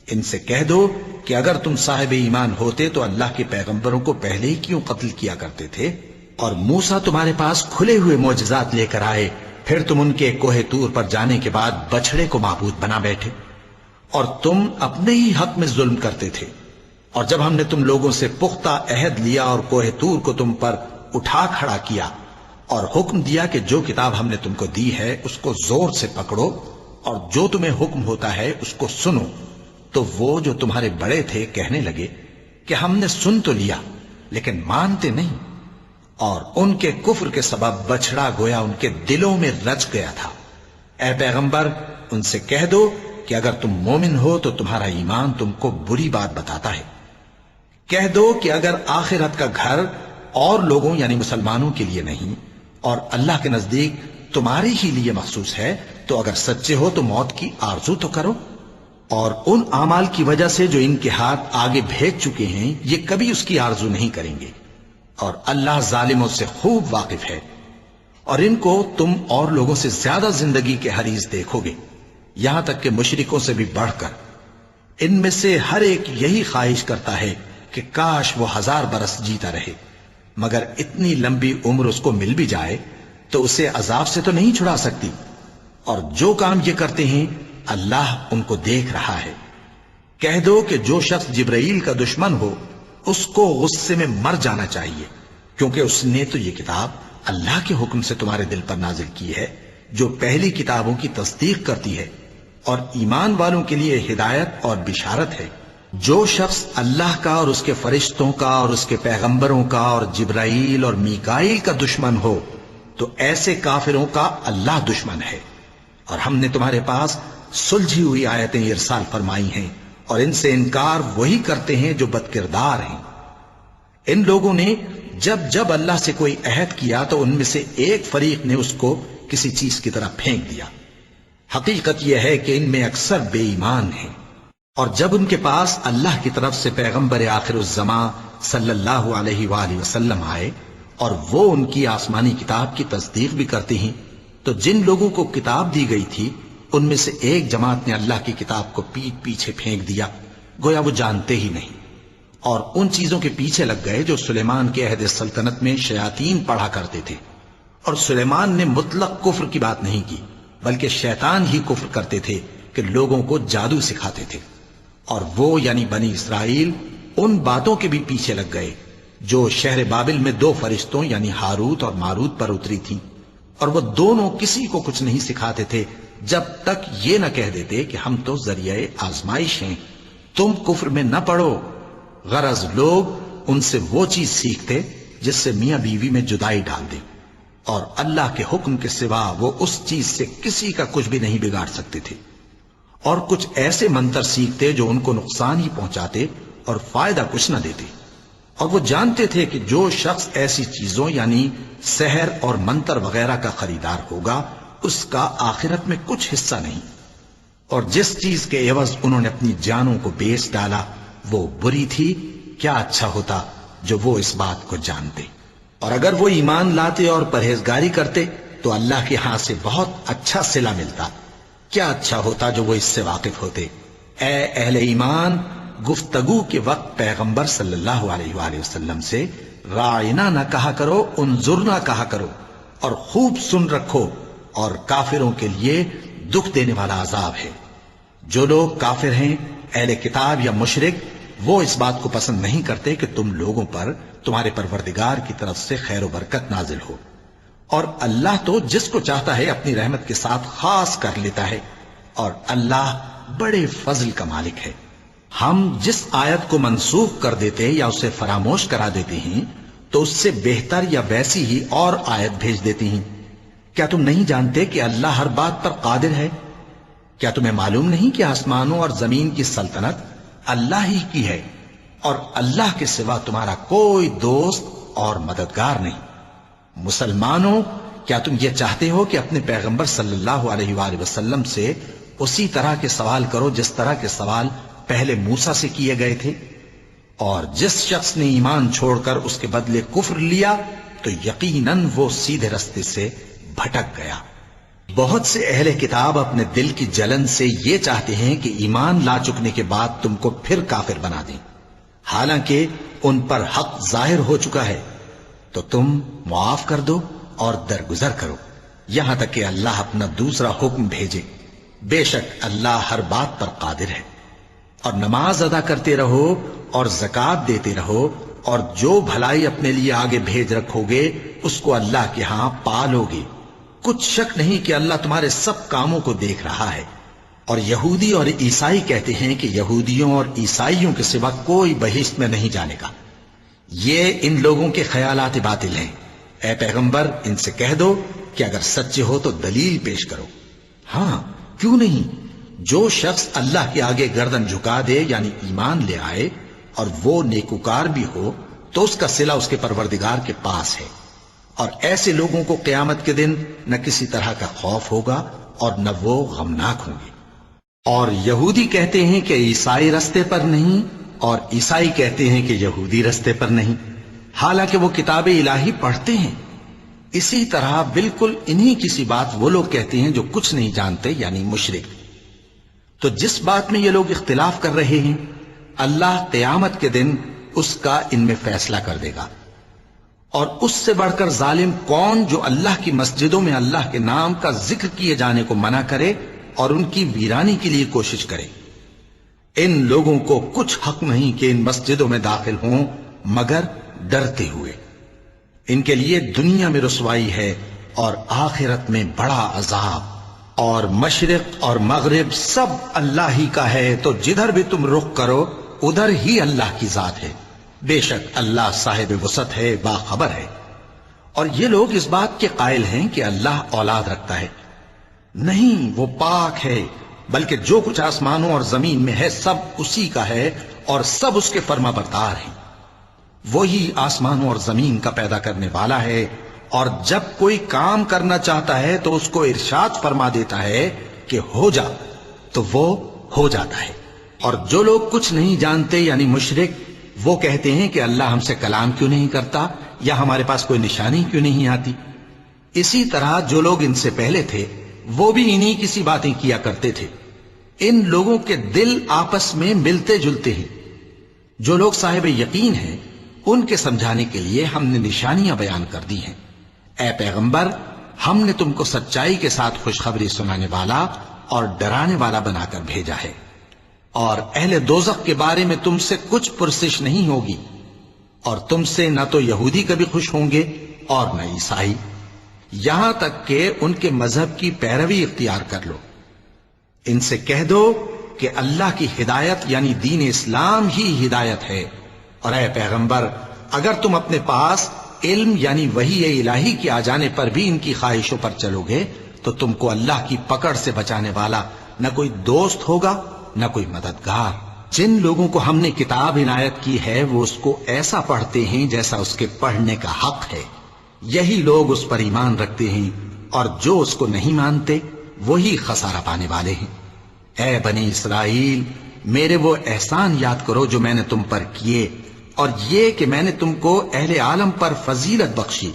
ان سے کہہ دو کہ اگر تم صاحب ایمان ہوتے تو اللہ کے پیغمبروں کو پہلے ہی کیوں قتل کیا کرتے تھے؟ اور موسیٰ تمہارے پاس کھلے ہوئے معجزات لے کر آئے، پھر تم ان کے کوہ طور پر جانے کے بعد بچڑے کو معبود بنا بیٹھے، اور تم اپنے ہی حق میں ظلم کرتے تھے۔ اور جب ہم نے تم لوگوں سے پختہ عہد لیا اور کوہ طور کو تم پر اٹھا کھڑا کیا اور حکم دیا کہ جو کتاب ہم نے تم کو دی ہے اس کو زور سے پکڑو اور جو تمہیں حکم ہوتا ہے اس کو سنو، تو وہ جو تمہارے بڑے تھے کہنے لگے کہ ہم نے سن تو لیا لیکن مانتے نہیں، اور ان کے کفر کے سبب بچڑا گویا ان کے دلوں میں رچ گیا تھا۔ اے پیغمبر ان سے کہہ دو کہ اگر تم مومن ہو تو تمہارا ایمان تم کو بری بات بتاتا ہے۔ کہہ دو کہ اگر آخرت کا گھر اور لوگوں یعنی مسلمانوں کے لیے نہیں اور اللہ کے نزدیک تمہارے ہی لیے مخصوص ہے تو اگر سچے ہو تو موت کی آرزو تو کرو، اور ان اعمال کی وجہ سے جو ان کے ہاتھ آگے بھیج چکے ہیں یہ کبھی اس کی آرزو نہیں کریں گے، اور اللہ ظالموں سے خوب واقف ہے۔ اور ان کو تم اور لوگوں سے زیادہ زندگی کے حریص دیکھو گے، یہاں تک کہ مشرکوں سے بھی بڑھ کر۔ ان میں سے ہر ایک یہی خواہش کرتا ہے کہ کاش وہ 1000 برس جیتا رہے، مگر اتنی لمبی عمر اس کو مل بھی جائے تو اسے عذاب سے تو نہیں چھڑا سکتی، اور جو کام یہ کرتے ہیں اللہ ان کو دیکھ رہا ہے۔ کہہ دو کہ جو شخص جبرائیل کا دشمن ہو اس کو غصے میں مر جانا چاہیے، کیونکہ اس نے تو یہ کتاب اللہ کے حکم سے تمہارے دل پر نازل کی ہے جو پہلی کتابوں کی تصدیق کرتی ہے، اور ایمان والوں کے لیے ہدایت اور بشارت ہے۔ جو شخص اللہ کا اور اس کے فرشتوں کا اور اس کے پیغمبروں کا اور جبرائیل اور میکائیل کا دشمن ہو تو ایسے کافروں کا اللہ دشمن ہے۔ اور ہم نے تمہارے پاس سلجھی ہوئی آیتیں ارسال فرمائی ہیں، اور ان سے انکار وہی کرتے ہیں جو بد کردار ہیں۔ ان لوگوں نے جب جب اللہ سے کوئی عہد کیا تو ان میں سے ایک فریق نے اس کو کسی چیز کی طرح پھینک دیا۔ حقیقت یہ ہے کہ ان میں اکثر بے ایمان ہیں، اور جب ان کے پاس اللہ کی طرف سے پیغمبر آخر الزماں صلی اللہ علیہ وآلہ وسلم آئے اور وہ ان کی آسمانی کتاب کی تصدیق بھی کرتے ہیں، تو جن لوگوں کو کتاب دی گئی تھی ان میں سے ایک جماعت نے اللہ کی کتاب کو پیٹ پیچھے پھینک دیا، گویا وہ جانتے ہی نہیں، اور ان چیزوں کے پیچھے لگ گئے جو سلیمان کے عہد سلطنت میں شیاطین پڑھا کرتے تھے۔ اور سلیمان نے مطلق کفر کی بات نہیں کی، بلکہ شیطان ہی کفر کرتے تھے کہ لوگوں کو جادو سکھاتے تھے، اور وہ یعنی بنی اسرائیل ان باتوں کے بھی پیچھے لگ گئے جو شہر بابل میں 2 فرشتوں یعنی ہاروت اور ماروت پر اتری تھیں، اور وہ دونوں کسی کو کچھ نہیں سکھاتے تھے جب تک یہ نہ کہہ دیتے کہ ہم تو ذریعہ آزمائش ہیں، تم کفر میں نہ پڑو۔ غرض لوگ ان سے وہ چیز سیکھتے جس سے میاں بیوی میں جدائی ڈال دے، اور اللہ کے حکم کے سوا وہ اس چیز سے کسی کا کچھ بھی نہیں بگاڑ سکتے تھے، اور کچھ ایسے منتر سیکھتے جو ان کو نقصان ہی پہنچاتے اور فائدہ کچھ نہ دیتے، اور وہ جانتے تھے کہ جو شخص ایسی چیزوں یعنی سحر اور منتر وغیرہ کا خریدار ہوگا اس کا آخرت میں کچھ حصہ نہیں، اور جس چیز کے عوض انہوں نے اپنی جانوں کو بیچ ڈالا وہ بری تھی، کیا اچھا ہوتا جو وہ اس بات کو جانتے۔ اور اگر وہ ایمان لاتے اور پرہیزگاری کرتے تو اللہ کے ہاں سے بہت اچھا صلہ ملتا، کیا اچھا ہوتا جو وہ اس سے واقف ہوتے۔ اے اہل ایمان، گفتگو کے وقت پیغمبر صلی اللہ علیہ وآلہ وسلم سے راعنا نہ کہا کرو، انظرنا کہا کرو، اور خوب سن رکھو، اور کافروں کے لیے دکھ دینے والا عذاب ہے۔ جو لوگ کافر ہیں، اہل کتاب یا مشرک، وہ اس بات کو پسند نہیں کرتے کہ تم لوگوں پر تمہارے پروردگار کی طرف سے خیر و برکت نازل ہو، اور اللہ تو جس کو چاہتا ہے اپنی رحمت کے ساتھ خاص کر لیتا ہے، اور اللہ بڑے فضل کا مالک ہے۔ ہم جس آیت کو منسوخ کر دیتے یا اسے فراموش کرا دیتے ہیں تو اس سے بہتر یا ویسی ہی اور آیت بھیج دیتی ہیں۔ کیا تم نہیں جانتے کہ اللہ ہر بات پر قادر ہے؟ کیا تمہیں معلوم نہیں کہ آسمانوں اور زمین کی سلطنت اللہ ہی کی ہے اور اللہ کے سوا تمہارا کوئی دوست اور مددگار نہیں؟ مسلمانوں، کیا تم یہ چاہتے ہو کہ اپنے پیغمبر صلی اللہ علیہ وآلہ وسلم سے اسی طرح کے سوال کرو جس طرح کے سوال پہلے موسیٰ سے کیے گئے تھے؟ اور جس شخص نے ایمان چھوڑ کر اس کے بدلے کفر لیا تو یقیناً وہ سیدھے رستے سے بھٹک گیا۔ بہت سے اہل کتاب اپنے دل کی جلن سے یہ چاہتے ہیں کہ ایمان لا چکنے کے بعد تم کو پھر کافر بنا دیں، حالانکہ ان پر حق ظاہر ہو چکا ہے۔ تو تم معاف کر دو اور درگزر کرو یہاں تک کہ اللہ اپنا دوسرا حکم بھیجے۔ بے شک اللہ ہر بات پر قادر ہے۔ اور نماز ادا کرتے رہو اور زکوٰۃ دیتے رہو، اور جو بھلائی اپنے لیے آگے بھیج رکھو گے اس کو اللہ کے ہاں پالو گے۔ کچھ شک نہیں کہ اللہ تمہارے سب کاموں کو دیکھ رہا ہے۔ اور یہودی اور عیسائی کہتے ہیں کہ یہودیوں اور عیسائیوں کے سوا کوئی بہشت میں نہیں جانے گا۔ یہ ان لوگوں کے خیالات باطل ہیں۔ اے پیغمبر، ان سے کہہ دو کہ اگر سچے ہو تو دلیل پیش کرو۔ ہاں، کیوں نہیں؟ جو شخص اللہ کے آگے گردن جھکا دے یعنی ایمان لے آئے اور وہ نیکوکار بھی ہو تو اس کا صلہ اس کے پروردگار کے پاس ہے۔ اور ایسے لوگوں کو قیامت کے دن نہ کسی طرح کا خوف ہوگا اور نہ وہ غمناک ہوں گے۔ اور یہودی کہتے ہیں کہ عیسائی رستے پر نہیں، اور عیسائی کہتے ہیں کہ یہودی رستے پر نہیں، حالانکہ وہ کتاب الہی پڑھتے ہیں۔ اسی طرح بالکل انہی کسی بات وہ لوگ کہتے ہیں جو کچھ نہیں جانتے یعنی مشرک۔ تو جس بات میں یہ لوگ اختلاف کر رہے ہیں اللہ قیامت کے دن اس کا ان میں فیصلہ کر دے گا۔ اور اس سے بڑھ کر ظالم کون جو اللہ کی مسجدوں میں اللہ کے نام کا ذکر کیے جانے کو منع کرے اور ان کی ویرانی کے لیے کوشش کرے۔ ان لوگوں کو کچھ حق نہیں کہ ان مسجدوں میں داخل ہوں مگر ڈرتے ہوئے۔ ان کے لیے دنیا میں رسوائی ہے اور آخرت میں بڑا عذاب۔ اور مشرق اور مغرب سب اللہ ہی کا ہے، تو جدھر بھی تم رخ کرو ادھر ہی اللہ کی ذات ہے۔ بے شک اللہ صاحب وسعت ہے، باخبر ہے۔ اور یہ لوگ اس بات کے قائل ہیں کہ اللہ اولاد رکھتا ہے۔ نہیں، وہ پاک ہے، بلکہ جو کچھ آسمانوں اور زمین میں ہے سب اسی کا ہے اور سب اس کے فرما بردار ہیں۔ وہی آسمانوں اور زمین کا پیدا کرنے والا ہے، اور جب کوئی کام کرنا چاہتا ہے تو اس کو ارشاد فرما دیتا ہے کہ ہو جا، تو وہ ہو جاتا ہے۔ اور جو لوگ کچھ نہیں جانتے یعنی مشرک، وہ کہتے ہیں کہ اللہ ہم سے کلام کیوں نہیں کرتا یا ہمارے پاس کوئی نشانی کیوں نہیں آتی۔ اسی طرح جو لوگ ان سے پہلے تھے وہ بھی انہی کسی باتیں کیا کرتے تھے۔ ان لوگوں کے دل آپس میں ملتے جلتے ہیں۔ جو لوگ صاحب یقین ہیں ان کے سمجھانے کے لیے ہم نے نشانیاں بیان کر دی ہیں۔ اے پیغمبر، ہم نے تم کو سچائی کے ساتھ خوشخبری سنانے والا اور ڈرانے والا بنا کر بھیجا ہے۔ اور اہل دوزخ کے بارے میں تم سے کچھ پرسش نہیں ہوگی، اور تم سے نہ تو یہودی کبھی خوش ہوں گے اور نہ عیسائی، یہاں تک کہ ان کے مذہب کی پیروی اختیار کر لو۔ ان سے کہہ دو کہ اللہ کی ہدایت یعنی دین اسلام ہی ہدایت ہے۔ اور اے پیغمبر، اگر تم اپنے پاس علم یعنی وحی الہی کے آ جانے پر بھی ان کی خواہشوں پر چلو گے تو تم کو اللہ کی پکڑ سے بچانے والا نہ کوئی دوست ہوگا نہ کوئی مددگار۔ جن لوگوں کو ہم نے کتاب عنایت کی ہے وہ اس کو ایسا پڑھتے ہیں جیسا اس کے پڑھنے کا حق ہے، یہی لوگ اس پر ایمان رکھتے ہیں، اور جو اس کو نہیں مانتے وہی خسارہ پانے والے ہیں۔ اے بنی اسرائیل، میرے وہ احسان یاد کرو جو میں نے تم پر کیے، اور یہ کہ میں نے تم کو اہل عالم پر فضیلت بخشی۔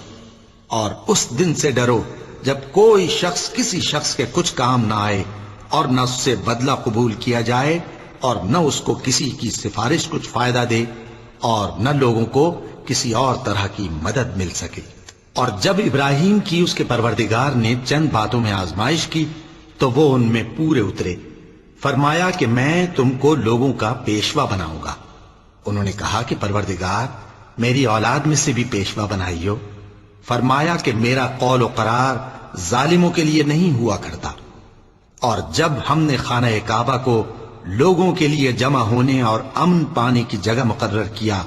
اور اس دن سے ڈرو جب کوئی شخص کسی شخص کے کچھ کام نہ آئے اور نہ اس سے بدلہ قبول کیا جائے اور نہ اس کو کسی کی سفارش کچھ فائدہ دے اور نہ لوگوں کو کسی اور طرح کی مدد مل سکے۔ اور جب ابراہیم کی اس کے پروردگار نے چند باتوں میں آزمائش کی تو وہ ان میں پورے اترے۔ فرمایا کہ میں تم کو لوگوں کا پیشوا بناؤں گا۔ انہوں نے کہا کہ پروردگار، میری اولاد میں سے بھی پیشوا بنائیو۔ فرمایا کہ میرا قول و قرار ظالموں کے لیے نہیں ہوا کرتا، اور جب ہم نے خانہ کعبہ کو لوگوں کے لیے جمع ہونے اور امن پانے کی جگہ مقرر کیا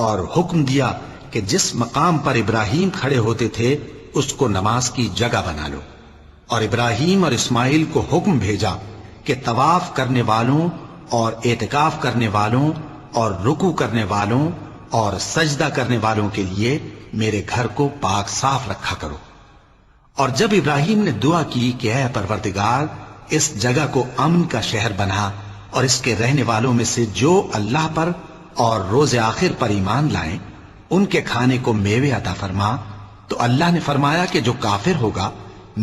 اور حکم دیا کہ جس مقام پر ابراہیم کھڑے ہوتے تھے اس کو نماز کی جگہ بنا لو، اور ابراہیم اور اسماعیل کو حکم بھیجا کہ طواف کرنے والوں اور اعتکاف کرنے والوں اور رکوع کرنے والوں اور سجدہ کرنے والوں کے لیے میرے گھر کو پاک صاف رکھا کرو۔ اور جب ابراہیم نے دعا کی کہ اے پروردگار اس جگہ کو امن کا شہر بنا اور اس کے رہنے والوں میں سے جو اللہ پر اور روز آخر پر ایمان لائیں ان کے کھانے کو میوے عطا فرما، تو اللہ نے فرمایا کہ جو کافر ہوگا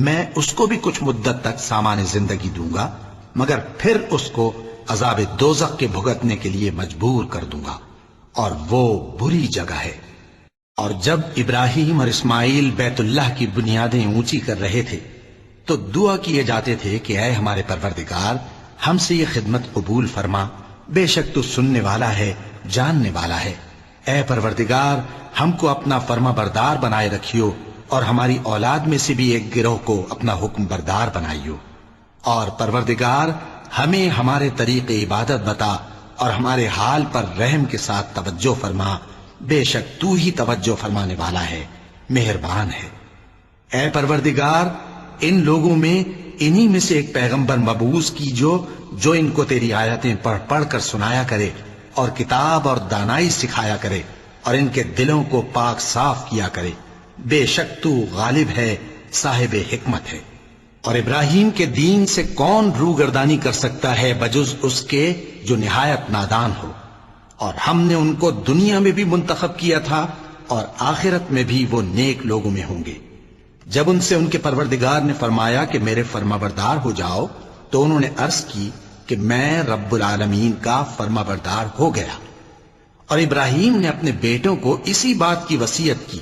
میں اس کو بھی کچھ مدت تک سامان زندگی دوں گا، مگر پھر اس کو عذاب دوزخ کے بھگتنے کے لیے مجبور کر دوں گا، اور وہ بری جگہ ہے۔ اور جب ابراہیم اور اسماعیل بیت اللہ کی بنیادیں اونچی کر رہے تھے تو دعا کیے جاتے تھے کہ اے ہمارے پروردگار ہم سے یہ خدمت قبول فرما، بے شک تو سننے والا ہے، جاننے والا ہے۔ اے پروردگار ہم کو اپنا فرما بردار بنائے رکھیو، اور ہماری اولاد میں سے بھی ایک گروہ کو اپنا حکم بردار بنائیو، اور پروردگار ہمیں ہمارے طریق عبادت بتا اور ہمارے حال پر رحم کے ساتھ توجہ فرما، بے شک تو ہی توجہ فرمانے والا ہے، مہربان ہے۔ اے پروردگار ان لوگوں میں انہی میں سے ایک پیغمبر مبعوث کیجو جو ان کو تیری آیتیں پڑھ پڑھ کر سنایا کرے اور کتاب اور دانائی سکھایا کرے اور ان کے دلوں کو پاک صاف کیا کرے، بے شک تو غالب ہے، صاحب حکمت ہے۔ اور ابراہیم کے دین سے کون روگردانی کر سکتا ہے بجز اس کے جو نہایت نادان ہو، اور ہم نے ان کو دنیا میں بھی منتخب کیا تھا اور آخرت میں بھی وہ نیک لوگوں میں ہوں گے۔ جب ان سے ان کے پروردگار نے فرمایا کہ میرے فرما بردار ہو جاؤ تو انہوں نے عرض کی کہ میں رب العالمین کا فرما بردار ہو گیا۔ اور ابراہیم نے اپنے بیٹوں کو اسی بات کی وصیت کی،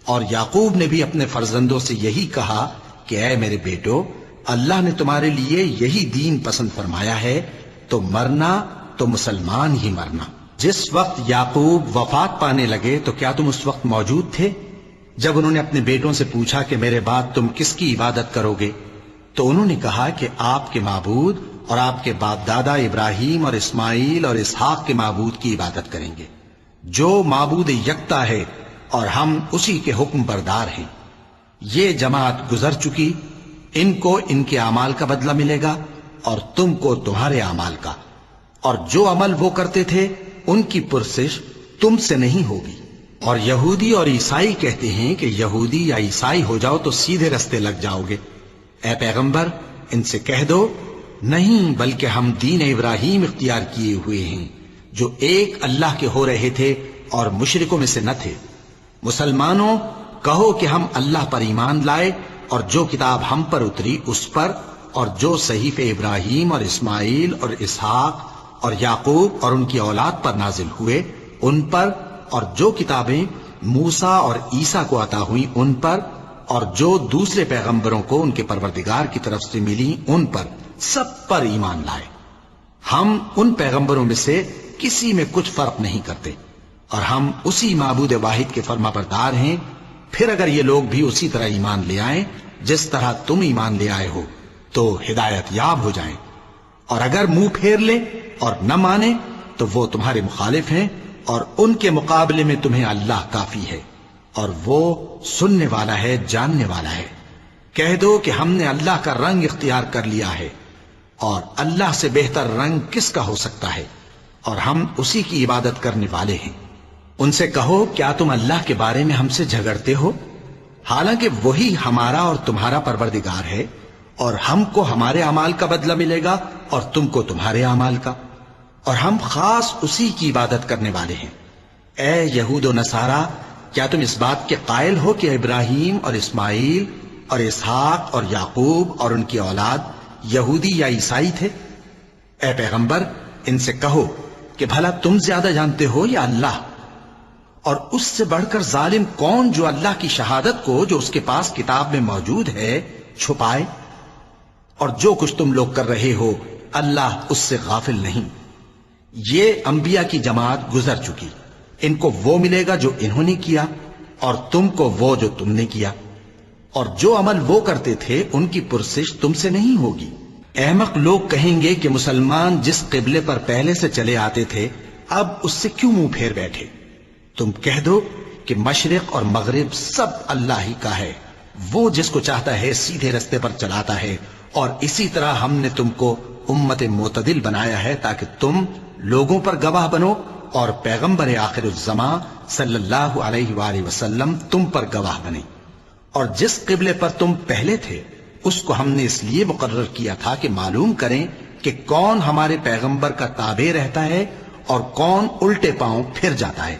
اور یعقوب نے بھی اپنے فرزندوں سے یہی کہا کہ اے میرے بیٹو، اللہ نے تمہارے لیے یہی دین پسند فرمایا ہے، تو مرنا تو مسلمان ہی مرنا۔ جس وقت یعقوب وفات پانے لگے تو کیا تم اس وقت موجود تھے جب انہوں نے اپنے بیٹوں سے پوچھا کہ میرے بعد تم کس کی عبادت کرو گے؟ تو انہوں نے کہا کہ آپ کے معبود اور آپ کے باپ دادا ابراہیم اور اسماعیل اور اسحاق کے معبود کی عبادت کریں گے، جو معبود یکتا ہے اور ہم اسی کے حکم بردار ہیں۔ یہ جماعت گزر چکی، ان کو ان کے اعمال کا بدلہ ملے گا اور تم کو تمہارے اعمال کا، اور جو عمل وہ کرتے تھے ان کی پرسش تم سے نہیں ہوگی۔ اور یہودی اور عیسائی کہتے ہیں کہ یہودی یا عیسائی ہو جاؤ تو سیدھے رستے لگ جاؤ گے۔ اے پیغمبر ان سے کہہ دو نہیں، بلکہ ہم دین ابراہیم اختیار کیے ہوئے ہیں جو ایک اللہ کے ہو رہے تھے اور مشرکوں میں سے نہ تھے۔ مسلمانوں کہو کہ ہم اللہ پر ایمان لائے اور جو کتاب ہم پر اتری اس پر، اور جو صحیفے ابراہیم اور اسماعیل اور اسحاق اور یعقوب اور ان کی اولاد پر نازل ہوئے ان پر، اور جو کتابیں موسیٰ اور عیسیٰ کو عطا ہوئیں ان پر، اور جو دوسرے پیغمبروں کو ان کے پروردگار کی طرف سے ملی ان پر، سب پر ایمان لائے۔ ہم ان پیغمبروں میں سے کسی میں کچھ فرق نہیں کرتے، اور ہم اسی معبود واحد کے فرما بردار ہیں۔ پھر اگر یہ لوگ بھی اسی طرح ایمان لے آئیں جس طرح تم ایمان لے آئے ہو تو ہدایت یاب ہو جائیں، اور اگر منہ پھیر لیں اور نہ مانے تو وہ تمہارے مخالف ہیں، اور ان کے مقابلے میں تمہیں اللہ کافی ہے، اور وہ سننے والا ہے، جاننے والا ہے۔ کہہ دو کہ ہم نے اللہ کا رنگ اختیار کر لیا ہے، اور اللہ سے بہتر رنگ کس کا ہو سکتا ہے، اور ہم اسی کی عبادت کرنے والے ہیں۔ ان سے کہو کیا تم اللہ کے بارے میں ہم سے جھگڑتے ہو، حالانکہ وہی ہمارا اور تمہارا پروردگار ہے، اور ہم کو ہمارے اعمال کا بدلہ ملے گا اور تم کو تمہارے اعمال کا، اور ہم خاص اسی کی عبادت کرنے والے ہیں۔ اے یہود و نصارا، کیا تم اس بات کے قائل ہو کہ ابراہیم اور اسماعیل اور اسحاق اور یعقوب اور ان کی اولاد یہودی یا عیسائی تھے؟ اے پیغمبر ان سے کہو کہ بھلا تم زیادہ جانتے ہو یا اللہ؟ اور اس سے بڑھ کر ظالم کون جو اللہ کی شہادت کو جو اس کے پاس کتاب میں موجود ہے چھپائے؟ اور جو کچھ تم لوگ کر رہے ہو اللہ اس سے غافل نہیں۔ یہ انبیاء کی جماعت گزر چکی، ان کو وہ ملے گا جو انہوں نے کیا، اور تم کو وہ جو تم نے کیا، اور جو عمل وہ کرتے تھے ان کی پرسش تم سے نہیں ہوگی۔ احمق لوگ کہیں گے کہ مسلمان جس قبلے پر پہلے سے چلے آتے تھے اب اس سے کیوں منہ پھیر بیٹھے؟ تم کہہ دو کہ مشرق اور مغرب سب اللہ ہی کا ہے، وہ جس کو چاہتا ہے سیدھے رستے پر چلاتا ہے، اور اسی طرح ہم نے تم کو امت معتدل بنایا ہے تاکہ تم لوگوں پر گواہ بنو اور پیغمبر آخر الزماں صلی اللہ علیہ وآلہ وسلم تم پر گواہ بنے۔ اور جس قبلے پر تم پہلے تھے اس کو ہم نے اس لیے مقرر کیا تھا کہ معلوم کریں کہ کون ہمارے پیغمبر کا تابع رہتا ہے اور کون الٹے پاؤں پھر جاتا ہے۔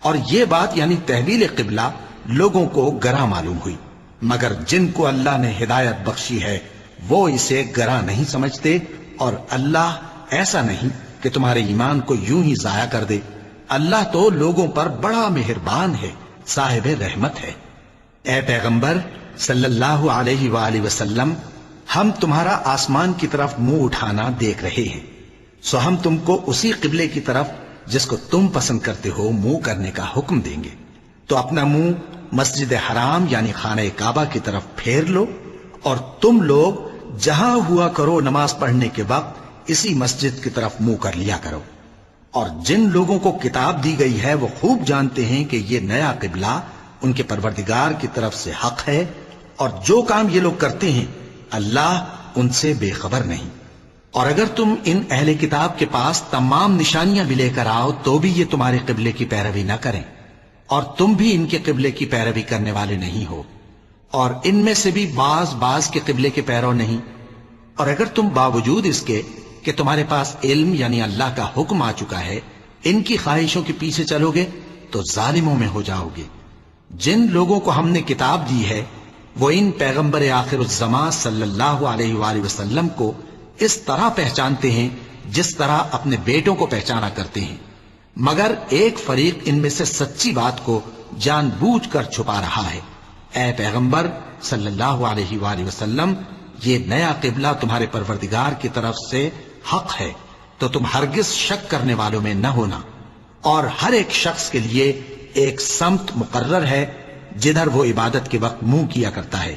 اور یہ بات یعنی تحویل قبلہ لوگوں کو گراں معلوم ہوئی، مگر جن کو اللہ نے ہدایت بخشی ہے وہ اسے گراں نہیں سمجھتے، اور اللہ ایسا نہیں کہ تمہارے ایمان کو یوں ہی ضائع کر دے۔ اللہ تو لوگوں پر بڑا مہربان ہے، صاحب رحمت ہے۔ اے پیغمبر صلی اللہ علیہ وآلہ وسلم، ہم تمہارا آسمان کی طرف منہ اٹھانا دیکھ رہے ہیں، سو ہم تم کو اسی قبلے کی طرف جس کو تم پسند کرتے ہو منہ کرنے کا حکم دیں گے۔ تو اپنا منہ مسجد حرام یعنی خانہ کعبہ کی طرف پھیر لو، اور تم لوگ جہاں ہوا کرو نماز پڑھنے کے وقت اسی مسجد کی طرف منہ کر لیا کرو۔ اور جن لوگوں کو کتاب دی گئی ہے وہ خوب جانتے ہیں کہ یہ نیا قبلہ ان کے پروردگار کی طرف سے حق ہے، اور جو کام یہ لوگ کرتے ہیں اللہ ان سے بے خبر نہیں۔ اور اگر تم ان اہل کتاب کے پاس تمام نشانیاں بھی لے کر آؤ تو بھی یہ تمہارے قبلے کی پیروی نہ کریں، اور تم بھی ان کے قبلے کی پیروی کرنے والے نہیں ہو، اور ان میں سے بھی بعض کے قبلے کے پیرو نہیں۔ اور اگر تم باوجود اس کے کہ تمہارے پاس علم یعنی اللہ کا حکم آ چکا ہے ان کی خواہشوں کے پیچھے چلو گے تو ظالموں میں ہو جاؤ گے۔ جن لوگوں کو ہم نے کتاب دی ہے وہ ان پیغمبر آخر الزماں صلی اللہ علیہ وآلہ وسلم کو اس طرح پہچانتے ہیں جس طرح اپنے بیٹوں کو پہچانا کرتے ہیں، مگر ایک فریق ان میں سے سچی بات کو جان بوجھ کر چھپا رہا ہے۔ اے پیغمبر صلی اللہ علیہ وآلہ وسلم، یہ نیا قبلہ تمہارے پروردگار کی طرف سے حق ہے، تو تم ہرگز شک کرنے والوں میں نہ ہونا، اور ہر ایک شخص کے لیے ایک سمت مقرر ہے جدھر وہ عبادت کے وقت منہ کیا کرتا ہے،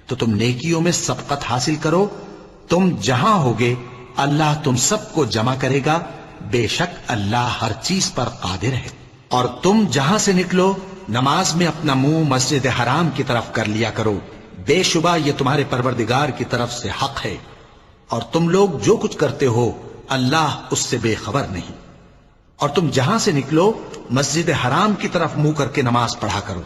تو تم نیکیوں میں سبقت حاصل کرو۔ تم جہاں ہوگے اللہ تم سب کو جمع کرے گا، بے شک اللہ ہر چیز پر قادر ہے۔ اور تم جہاں سے نکلو نماز میں اپنا منہ مسجد حرام کی طرف کر لیا کرو، بے شبہ یہ تمہارے پروردگار کی طرف سے حق ہے، اور تم لوگ جو کچھ کرتے ہو اللہ اس سے بے خبر نہیں۔ اور تم جہاں سے نکلو مسجد حرام کی طرف منہ کر کے نماز پڑھا کرو،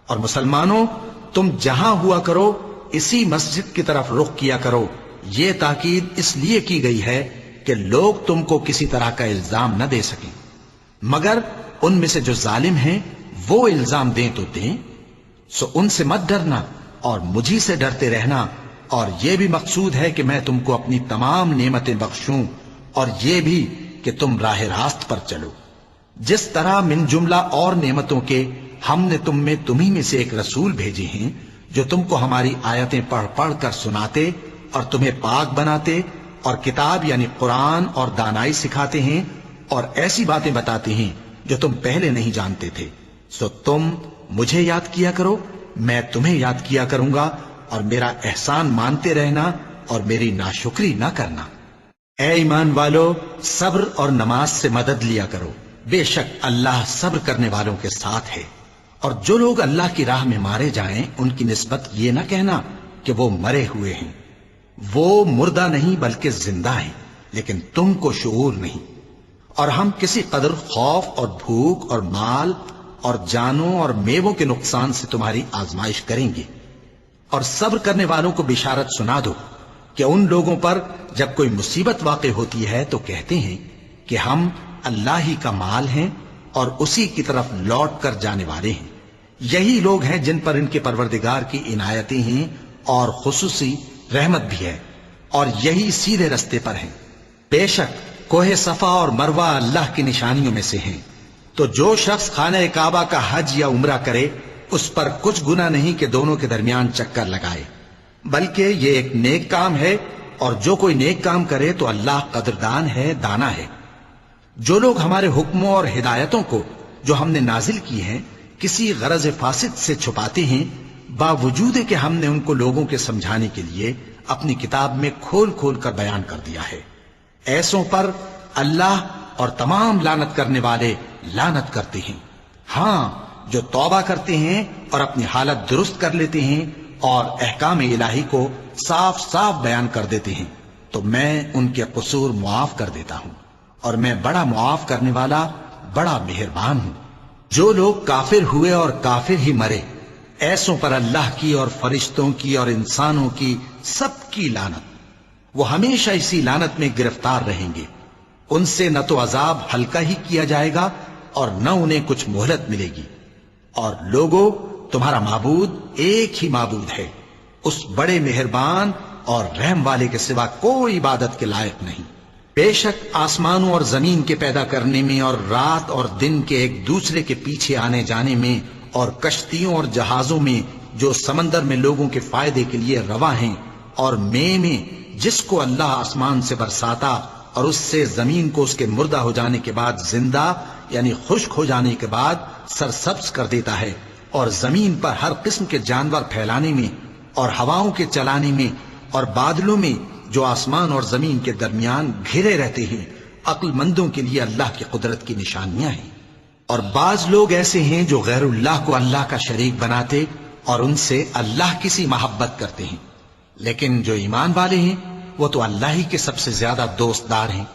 اور مسلمانوں تم جہاں ہوا کرو اسی مسجد کی طرف رخ کیا کرو۔ یہ تاکید اس لیے کی گئی ہے کہ لوگ تم کو کسی طرح کا الزام نہ دے سکیں، مگر ان میں سے جو ظالم ہیں وہ الزام دیں تو دیں، سو ان سے مت ڈرنا اور مجھی سے ڈرتے رہنا۔ اور یہ بھی مقصود ہے کہ میں تم کو اپنی تمام نعمتیں بخشوں، اور یہ بھی کہ تم راہ راست پر چلو۔ جس طرح من جملہ اور نعمتوں کے ہم نے تم میں تمہیں میں سے ایک رسول بھیجے ہیں جو تم کو ہماری آیتیں پڑھ پڑھ کر سناتے اور تمہیں پاک بناتے، اور کتاب یعنی قرآن اور دانائی سکھاتے ہیں، اور ایسی باتیں بتاتے ہیں جو تم پہلے نہیں جانتے تھے۔ سو تم مجھے یاد کیا کرو، میں تمہیں یاد کیا کروں گا، اور میرا احسان مانتے رہنا اور میری ناشکری نہ کرنا۔ اے ایمان والو، صبر اور نماز سے مدد لیا کرو، بے شک اللہ صبر کرنے والوں کے ساتھ ہے۔ اور جو لوگ اللہ کی راہ میں مارے جائیں ان کی نسبت یہ نہ کہنا کہ وہ مرے ہوئے ہیں، وہ مردہ نہیں بلکہ زندہ ہیں، لیکن تم کو شعور نہیں۔ اور ہم کسی قدر خوف اور بھوک اور مال اور جانوں اور میووں کے نقصان سے تمہاری آزمائش کریں گے۔ اور صبر کرنے والوں کو بشارت سنا دو کہ ان لوگوں پر جب کوئی مصیبت واقع ہوتی ہے تو کہتے ہیں کہ ہم اللہ ہی کا مال ہیں اور اسی کی طرف لوٹ کر جانے والے ہیں۔ یہی لوگ ہیں جن پر ان کے پروردگار کی عنایتیں ہیں اور خصوصی رحمت بھی ہے، اور یہی سیدھے رستے پر ہیں۔ بے شک کوہ صفا اور مروہ اللہ کی نشانیوں میں سے ہیں، تو جو شخص خانہ کعبہ کا حج یا عمرہ کرے اس پر کچھ گناہ نہیں کہ دونوں کے درمیان چکر لگائے، بلکہ یہ ایک نیک کام ہے، اور جو کوئی نیک کام کرے تو اللہ قدردان ہے، دانا ہے۔ جو لوگ ہمارے حکموں اور ہدایتوں کو جو ہم نے نازل کی ہیں کسی غرض فاسد سے چھپاتے ہیں، باوجود کہ ہم نے ان کو لوگوں کے سمجھانے کے لیے اپنی کتاب میں کھول کھول کر بیان کر دیا ہے۔ ایسوں پر اللہ اور تمام لعنت کرنے والے لعنت کرتے ہیں۔ ہاں، جو توبہ کرتے ہیں اور اپنی حالت درست کر لیتے ہیں اور احکام الہی کو صاف صاف بیان کر دیتے ہیں تو میں ان کے قصور معاف کر دیتا ہوں، اور میں بڑا معاف کرنے والا بڑا مہربان ہوں۔ جو لوگ کافر ہوئے اور کافر ہی مرے، ایسوں پر اللہ کی اور فرشتوں کی اور انسانوں کی سب کی لعنت، وہ ہمیشہ اسی لعنت میں گرفتار رہیں گے۔ ان سے نہ تو عذاب ہلکا ہی کیا جائے گا اور نہ انہیں کچھ مہلت ملے گی۔ اور لوگوں، تمہارا معبود ایک ہی معبود ہے، اس بڑے مہربان اور رحم والے کے سوا کوئی عبادت کے لائق نہیں۔ بے شک آسمانوں اور زمین کے پیدا کرنے میں اور رات اور دن کے ایک دوسرے کے پیچھے آنے جانے میں اور کشتیوں اور جہازوں میں جو سمندر میں لوگوں کے فائدے کے لیے رواں ہیں، اور میں جس کو اللہ آسمان سے برساتا اور اس سے زمین کو اس کے مردہ ہو جانے کے بعد زندہ یعنی خشک ہو جانے کے بعد سرسبز کر دیتا ہے، اور زمین پر ہر قسم کے جانور پھیلانے میں اور ہواؤں کے چلانے میں اور بادلوں میں جو آسمان اور زمین کے درمیان گھرے رہتے ہیں، عقل مندوں کے لیے اللہ کی قدرت کی نشانیاں ہیں۔ اور بعض لوگ ایسے ہیں جو غیر اللہ کو اللہ کا شریک بناتے اور ان سے اللہ کی سی محبت کرتے ہیں، لیکن جو ایمان والے ہیں وہ تو اللہ ہی کے سب سے زیادہ دوست دار ہیں۔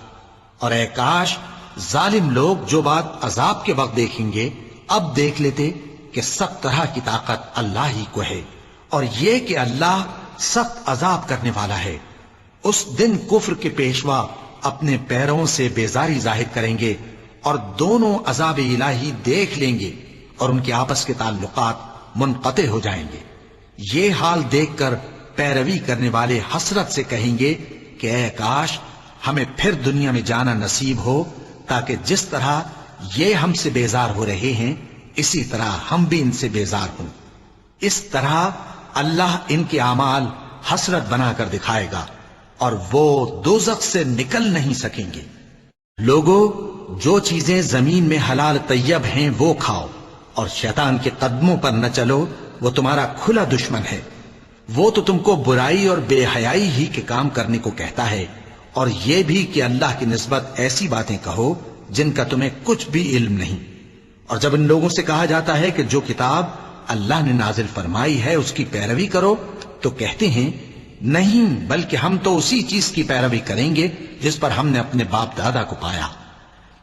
اور اے کاش ظالم لوگ جو بات عذاب کے وقت دیکھیں گے اب دیکھ لیتے کہ سب طرح کی طاقت اللہ ہی کو ہے، اور یہ کہ اللہ سخت عذاب کرنے والا ہے۔ اس دن کفر کے پیشوا اپنے پیروں سے بیزاری ظاہر کریں گے اور دونوں عذاب الہی دیکھ لیں گے اور ان کے آپس کے تعلقات منقطع ہو جائیں گے۔ یہ حال دیکھ کر پیروی کرنے والے حسرت سے کہیں گے کہ اے کاش ہمیں پھر دنیا میں جانا نصیب ہو، تاکہ جس طرح یہ ہم سے بیزار ہو رہے ہیں اسی طرح ہم بھی ان سے بیزار ہوں۔ اس طرح اللہ ان کے اعمال حسرت بنا کر دکھائے گا اور وہ دوزخ سے نکل نہیں سکیں گے۔ لوگوں، جو چیزیں زمین میں حلال طیب ہیں وہ کھاؤ، اور شیطان کے قدموں پر نہ چلو، وہ تمہارا کھلا دشمن ہے۔ وہ تو تم کو برائی اور بے حیائی ہی کے کام کرنے کو کہتا ہے، اور یہ بھی کہ اللہ کی نسبت ایسی باتیں کہو جن کا تمہیں کچھ بھی علم نہیں۔ اور جب ان لوگوں سے کہا جاتا ہے کہ جو کتاب اللہ نے نازل فرمائی ہے اس کی پیروی کرو، تو کہتے ہیں نہیں، بلکہ ہم تو اسی چیز کی پیروی کریں گے جس پر ہم نے اپنے باپ دادا کو پایا۔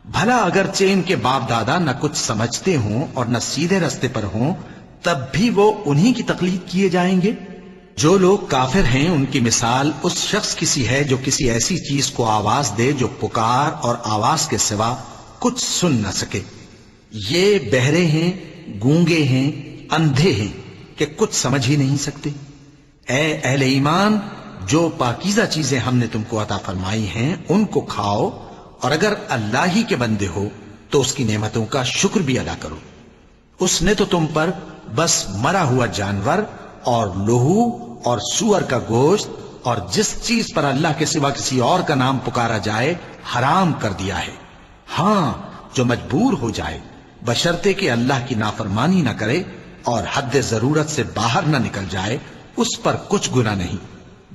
بھلا اگرچہ ان کے باپ دادا نہ کچھ سمجھتے ہوں اور نہ سیدھے رستے پر ہوں، تب بھی وہ انہی کی تقلید کیے جائیں گے۔ جو لوگ کافر ہیں ان کی مثال اس شخص کی سی ہے جو کسی ایسی چیز کو آواز دے جو پکار اور آواز کے سوا کچھ سن نہ سکے۔ یہ بہرے ہیں، گونگے ہیں، اندھے ہیں کہ کچھ سمجھ ہی نہیں سکتے۔ اے اہل ایمان، جو پاکیزہ چیزیں ہم نے تم کو عطا فرمائی ہیں ان کو کھاؤ، اور اگر اللہ ہی کے بندے ہو تو اس کی نعمتوں کا شکر بھی ادا کرو۔ اس نے تو تم پر بس مرا ہوا جانور اور لہو اور سور کا گوشت اور جس چیز پر اللہ کے سوا کسی اور کا نام پکارا جائے حرام کر دیا ہے۔ ہاں، جو مجبور ہو جائے بشرطے کہ اللہ کی نافرمانی نہ کرے اور حد ضرورت سے باہر نہ نکل جائے، اس پر کچھ گناہ نہیں۔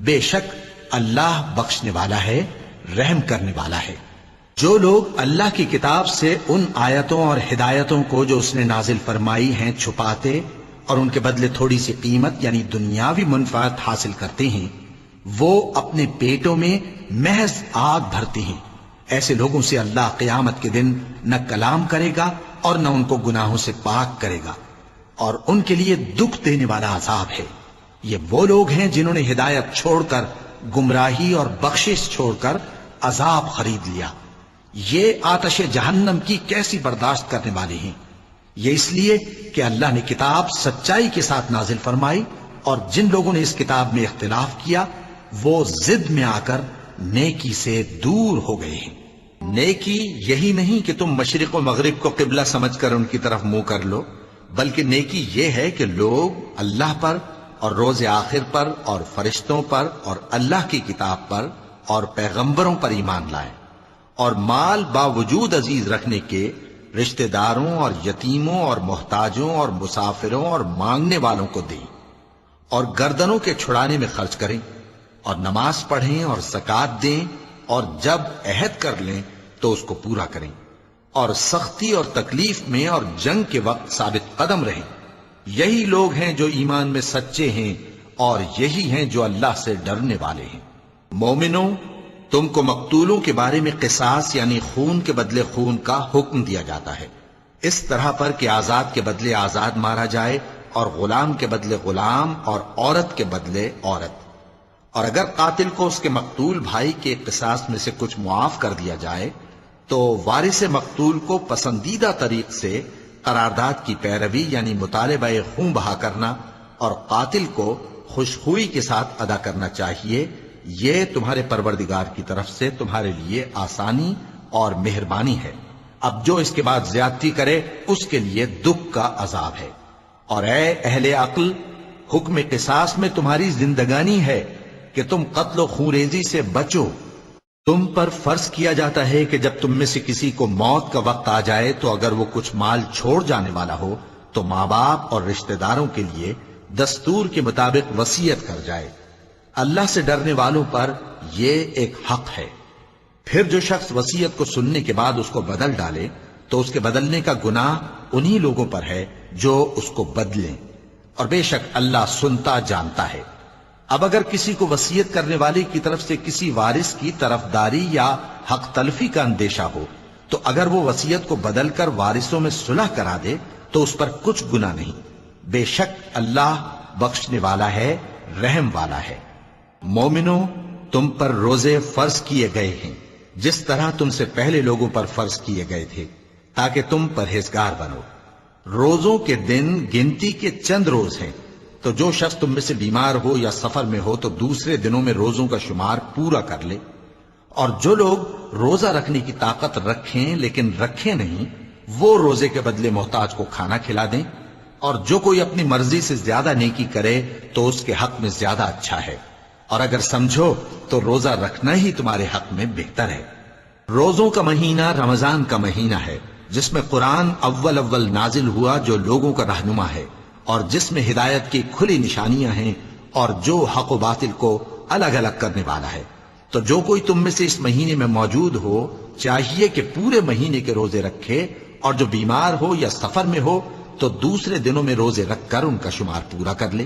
بے شک اللہ بخشنے والا ہے، رحم کرنے والا ہے۔ جو لوگ اللہ کی کتاب سے ان آیتوں اور ہدایتوں کو جو اس نے نازل فرمائی ہیں چھپاتے اور ان کے بدلے تھوڑی سی قیمت یعنی دنیاوی منفعت حاصل کرتے ہیں، وہ اپنے پیٹوں میں محض آگ بھرتے ہیں۔ ایسے لوگوں سے اللہ قیامت کے دن نہ کلام کرے گا اور نہ ان کو گناہوں سے پاک کرے گا، اور ان کے لیے دکھ دینے والا عذاب ہے۔ یہ وہ لوگ ہیں جنہوں نے ہدایت چھوڑ کر گمراہی اور بخشش چھوڑ کر عذاب خرید لیا۔ یہ آتش جہنم کی کیسی برداشت کرنے والے ہیں۔ یہ اس لیے کہ اللہ نے کتاب سچائی کے ساتھ نازل فرمائی، اور جن لوگوں نے اس کتاب میں اختلاف کیا وہ ضد میں آ کر نیکی سے دور ہو گئے ہیں۔ نیکی یہی نہیں کہ تم مشرق و مغرب کو قبلہ سمجھ کر ان کی طرف منہ کر لو، بلکہ نیکی یہ ہے کہ لوگ اللہ پر اور روز آخر پر اور فرشتوں پر اور اللہ کی کتاب پر اور پیغمبروں پر ایمان لائیں، اور مال باوجود عزیز رکھنے کے رشتہ داروں اور یتیموں اور محتاجوں اور مسافروں اور مانگنے والوں کو دیں۔ اور گردنوں کے چھڑانے میں خرچ کریں، اور نماز پڑھیں اور زکات دیں، اور جب عہد کر لیں تو اس کو پورا کریں، اور سختی اور تکلیف میں اور جنگ کے وقت ثابت قدم رہیں۔ یہی لوگ ہیں جو ایمان میں سچے ہیں، اور یہی ہیں جو اللہ سے ڈرنے والے ہیں۔ مومنوں، تم کو مقتولوں کے بارے میں قصاص یعنی خون کے بدلے خون کا حکم دیا جاتا ہے، اس طرح پر کہ آزاد کے بدلے آزاد مارا جائے، اور غلام کے بدلے غلام، اور عورت کے بدلے عورت۔ اور اگر قاتل کو اس کے مقتول بھائی کے قصاص میں سے کچھ معاف کر دیا جائے تو وارث مقتول کو پسندیدہ طریق سے قرارداد کی پیروی یعنی مطالبہ خون بہا کرنا اور قاتل کو خوشخوئی کے ساتھ ادا کرنا چاہیے۔ یہ تمہارے پروردگار کی طرف سے تمہارے لیے آسانی اور مہربانی ہے۔ اب جو اس کے بعد زیادتی کرے اس کے لیے دکھ کا عذاب ہے۔ اور اے اہل عقل، حکم قصاص میں تمہاری زندگانی ہے کہ تم قتل و خونریزی سے بچو۔ تم پر فرض کیا جاتا ہے کہ جب تم میں سے کسی کو موت کا وقت آ جائے تو اگر وہ کچھ مال چھوڑ جانے والا ہو تو ماں باپ اور رشتہ داروں کے لیے دستور کے مطابق وصیت کر جائے۔ اللہ سے ڈرنے والوں پر یہ ایک حق ہے۔ پھر جو شخص وصیت کو سننے کے بعد اس کو بدل ڈالے تو اس کے بدلنے کا گناہ انہی لوگوں پر ہے جو اس کو بدلیں، اور بے شک اللہ سنتا جانتا ہے۔ اب اگر کسی کو وصیت کرنے والے کی طرف سے کسی وارث کی طرفداری یا حق تلفی کا اندیشہ ہو تو اگر وہ وصیت کو بدل کر وارثوں میں صلح کرا دے تو اس پر کچھ گناہ نہیں، بے شک اللہ بخشنے والا ہے، رحم والا ہے۔ مومنوں، تم پر روزے فرض کیے گئے ہیں جس طرح تم سے پہلے لوگوں پر فرض کیے گئے تھے تاکہ تم پرہیزگار بنو۔ روزوں کے دن گنتی کے چند روز ہیں، تو جو شخص تم میں سے بیمار ہو یا سفر میں ہو تو دوسرے دنوں میں روزوں کا شمار پورا کر لے۔ اور جو لوگ روزہ رکھنے کی طاقت رکھیں لیکن رکھیں نہیں، وہ روزے کے بدلے محتاج کو کھانا کھلا دیں۔ اور جو کوئی اپنی مرضی سے زیادہ نیکی کرے تو اس کے حق میں زیادہ اچھا ہے، اور اگر سمجھو تو روزہ رکھنا ہی تمہارے حق میں بہتر ہے۔ روزوں کا مہینہ رمضان کا مہینہ ہے جس میں قرآن اول نازل ہوا، جو لوگوں کا رہنما ہے اور جس میں ہدایت کی کھلی نشانیاں ہیں اور جو حق و باطل کو الگ الگ کرنے والا ہے۔ تو جو کوئی تم میں سے اس مہینے میں موجود ہو چاہیے کہ پورے مہینے کے روزے رکھے، اور جو بیمار ہو یا سفر میں ہو تو دوسرے دنوں میں روزے رکھ کر ان کا شمار پورا کر لے۔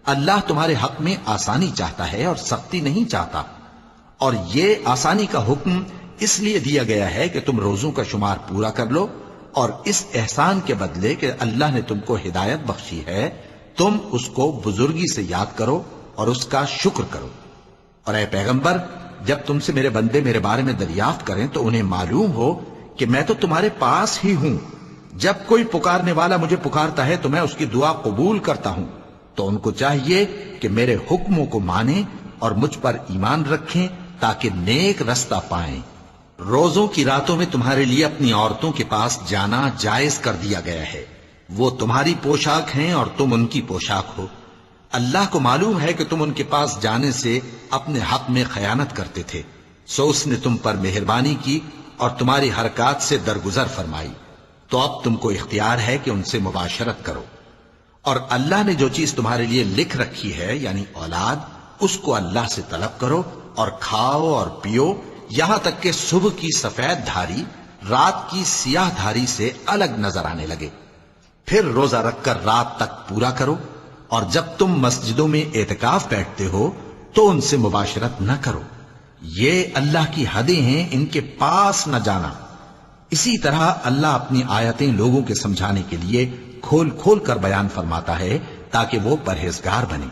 اللہ تمہارے حق میں آسانی چاہتا ہے اور سختی نہیں چاہتا، اور یہ آسانی کا حکم اس لیے دیا گیا ہے کہ تم روزوں کا شمار پورا کر لو، اور اس احسان کے بدلے کہ اللہ نے تم کو ہدایت بخشی ہے تم اس کو بزرگی سے یاد کرو اور اس کا شکر کرو۔ اور اے پیغمبر، جب تم سے میرے بندے میرے بارے میں دریافت کریں تو انہیں معلوم ہو کہ میں تو تمہارے پاس ہی ہوں۔ جب کوئی پکارنے والا مجھے پکارتا ہے تو میں اس کی دعا قبول کرتا ہوں، تو ان کو چاہیے کہ میرے حکموں کو مانیں اور مجھ پر ایمان رکھیں تاکہ نیک رستہ پائیں۔ روزوں کی راتوں میں تمہارے لیے اپنی عورتوں کے پاس جانا جائز کر دیا گیا ہے، وہ تمہاری پوشاک ہیں اور تم ان کی پوشاک ہو۔ اللہ کو معلوم ہے کہ تم ان کے پاس جانے سے اپنے حق میں خیانت کرتے تھے، سو اس نے تم پر مہربانی کی اور تمہاری حرکات سے درگزر فرمائی، تو اب تم کو اختیار ہے کہ ان سے مباشرت کرو۔ اور اللہ نے جو چیز تمہارے لیے لکھ رکھی ہے یعنی اولاد، اس کو اللہ سے طلب کرو اور کھاؤ اور پیو، یہاں تک کہ صبح کی سفید دھاری رات کی سیاہ دھاری سے الگ نظر آنے لگے۔ پھر روزہ رکھ کر رات تک پورا کرو، اور جب تم مسجدوں میں اعتکاف بیٹھتے ہو تو ان سے مباشرت نہ کرو، یہ اللہ کی حدیں ہیں، ان کے پاس نہ جانا۔ اسی طرح اللہ اپنی آیتیں لوگوں کے سمجھانے کے لیے کھول کھول کر بیان فرماتا ہے تاکہ وہ پرہیزگار بنے۔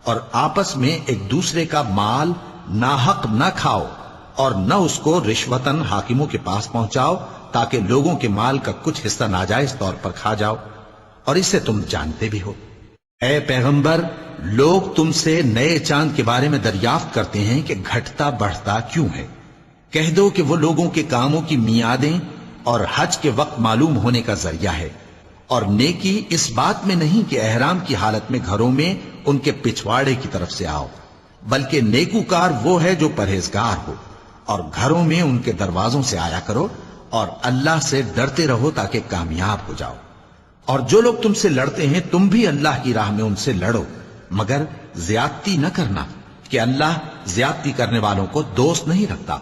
اور آپس میں ایک دوسرے کا مال ناحق نہ کھاؤ، اور نہ اس کو رشوتاً حاکموں کے پاس پہنچاؤ تاکہ لوگوں کے مال کا کچھ حصہ ناجائز طور پر کھا جاؤ، اور اسے تم جانتے بھی ہو۔ اے پیغمبر، لوگ تم سے نئے چاند کے بارے میں دریافت کرتے ہیں کہ گھٹتا بڑھتا کیوں ہے۔ کہہ دو کہ وہ لوگوں کے کاموں کی میعادیں اور حج کے وقت معلوم ہونے کا ذریعہ ہے، اور نیکی اس بات میں نہیں کہ احرام کی حالت میں گھروں میں ان کے پچھواڑے کی طرف سے آؤ، بلکہ نیکوکار وہ ہے جو پرہیزگار ہو، اور گھروں میں ان کے دروازوں سے آیا کرو، اور اللہ سے ڈرتے رہو تاکہ کامیاب ہو جاؤ۔ اور جو لوگ تم سے لڑتے ہیں تم بھی اللہ کی راہ میں ان سے لڑو، مگر زیادتی نہ کرنا کہ اللہ زیادتی کرنے والوں کو دوست نہیں رکھتا۔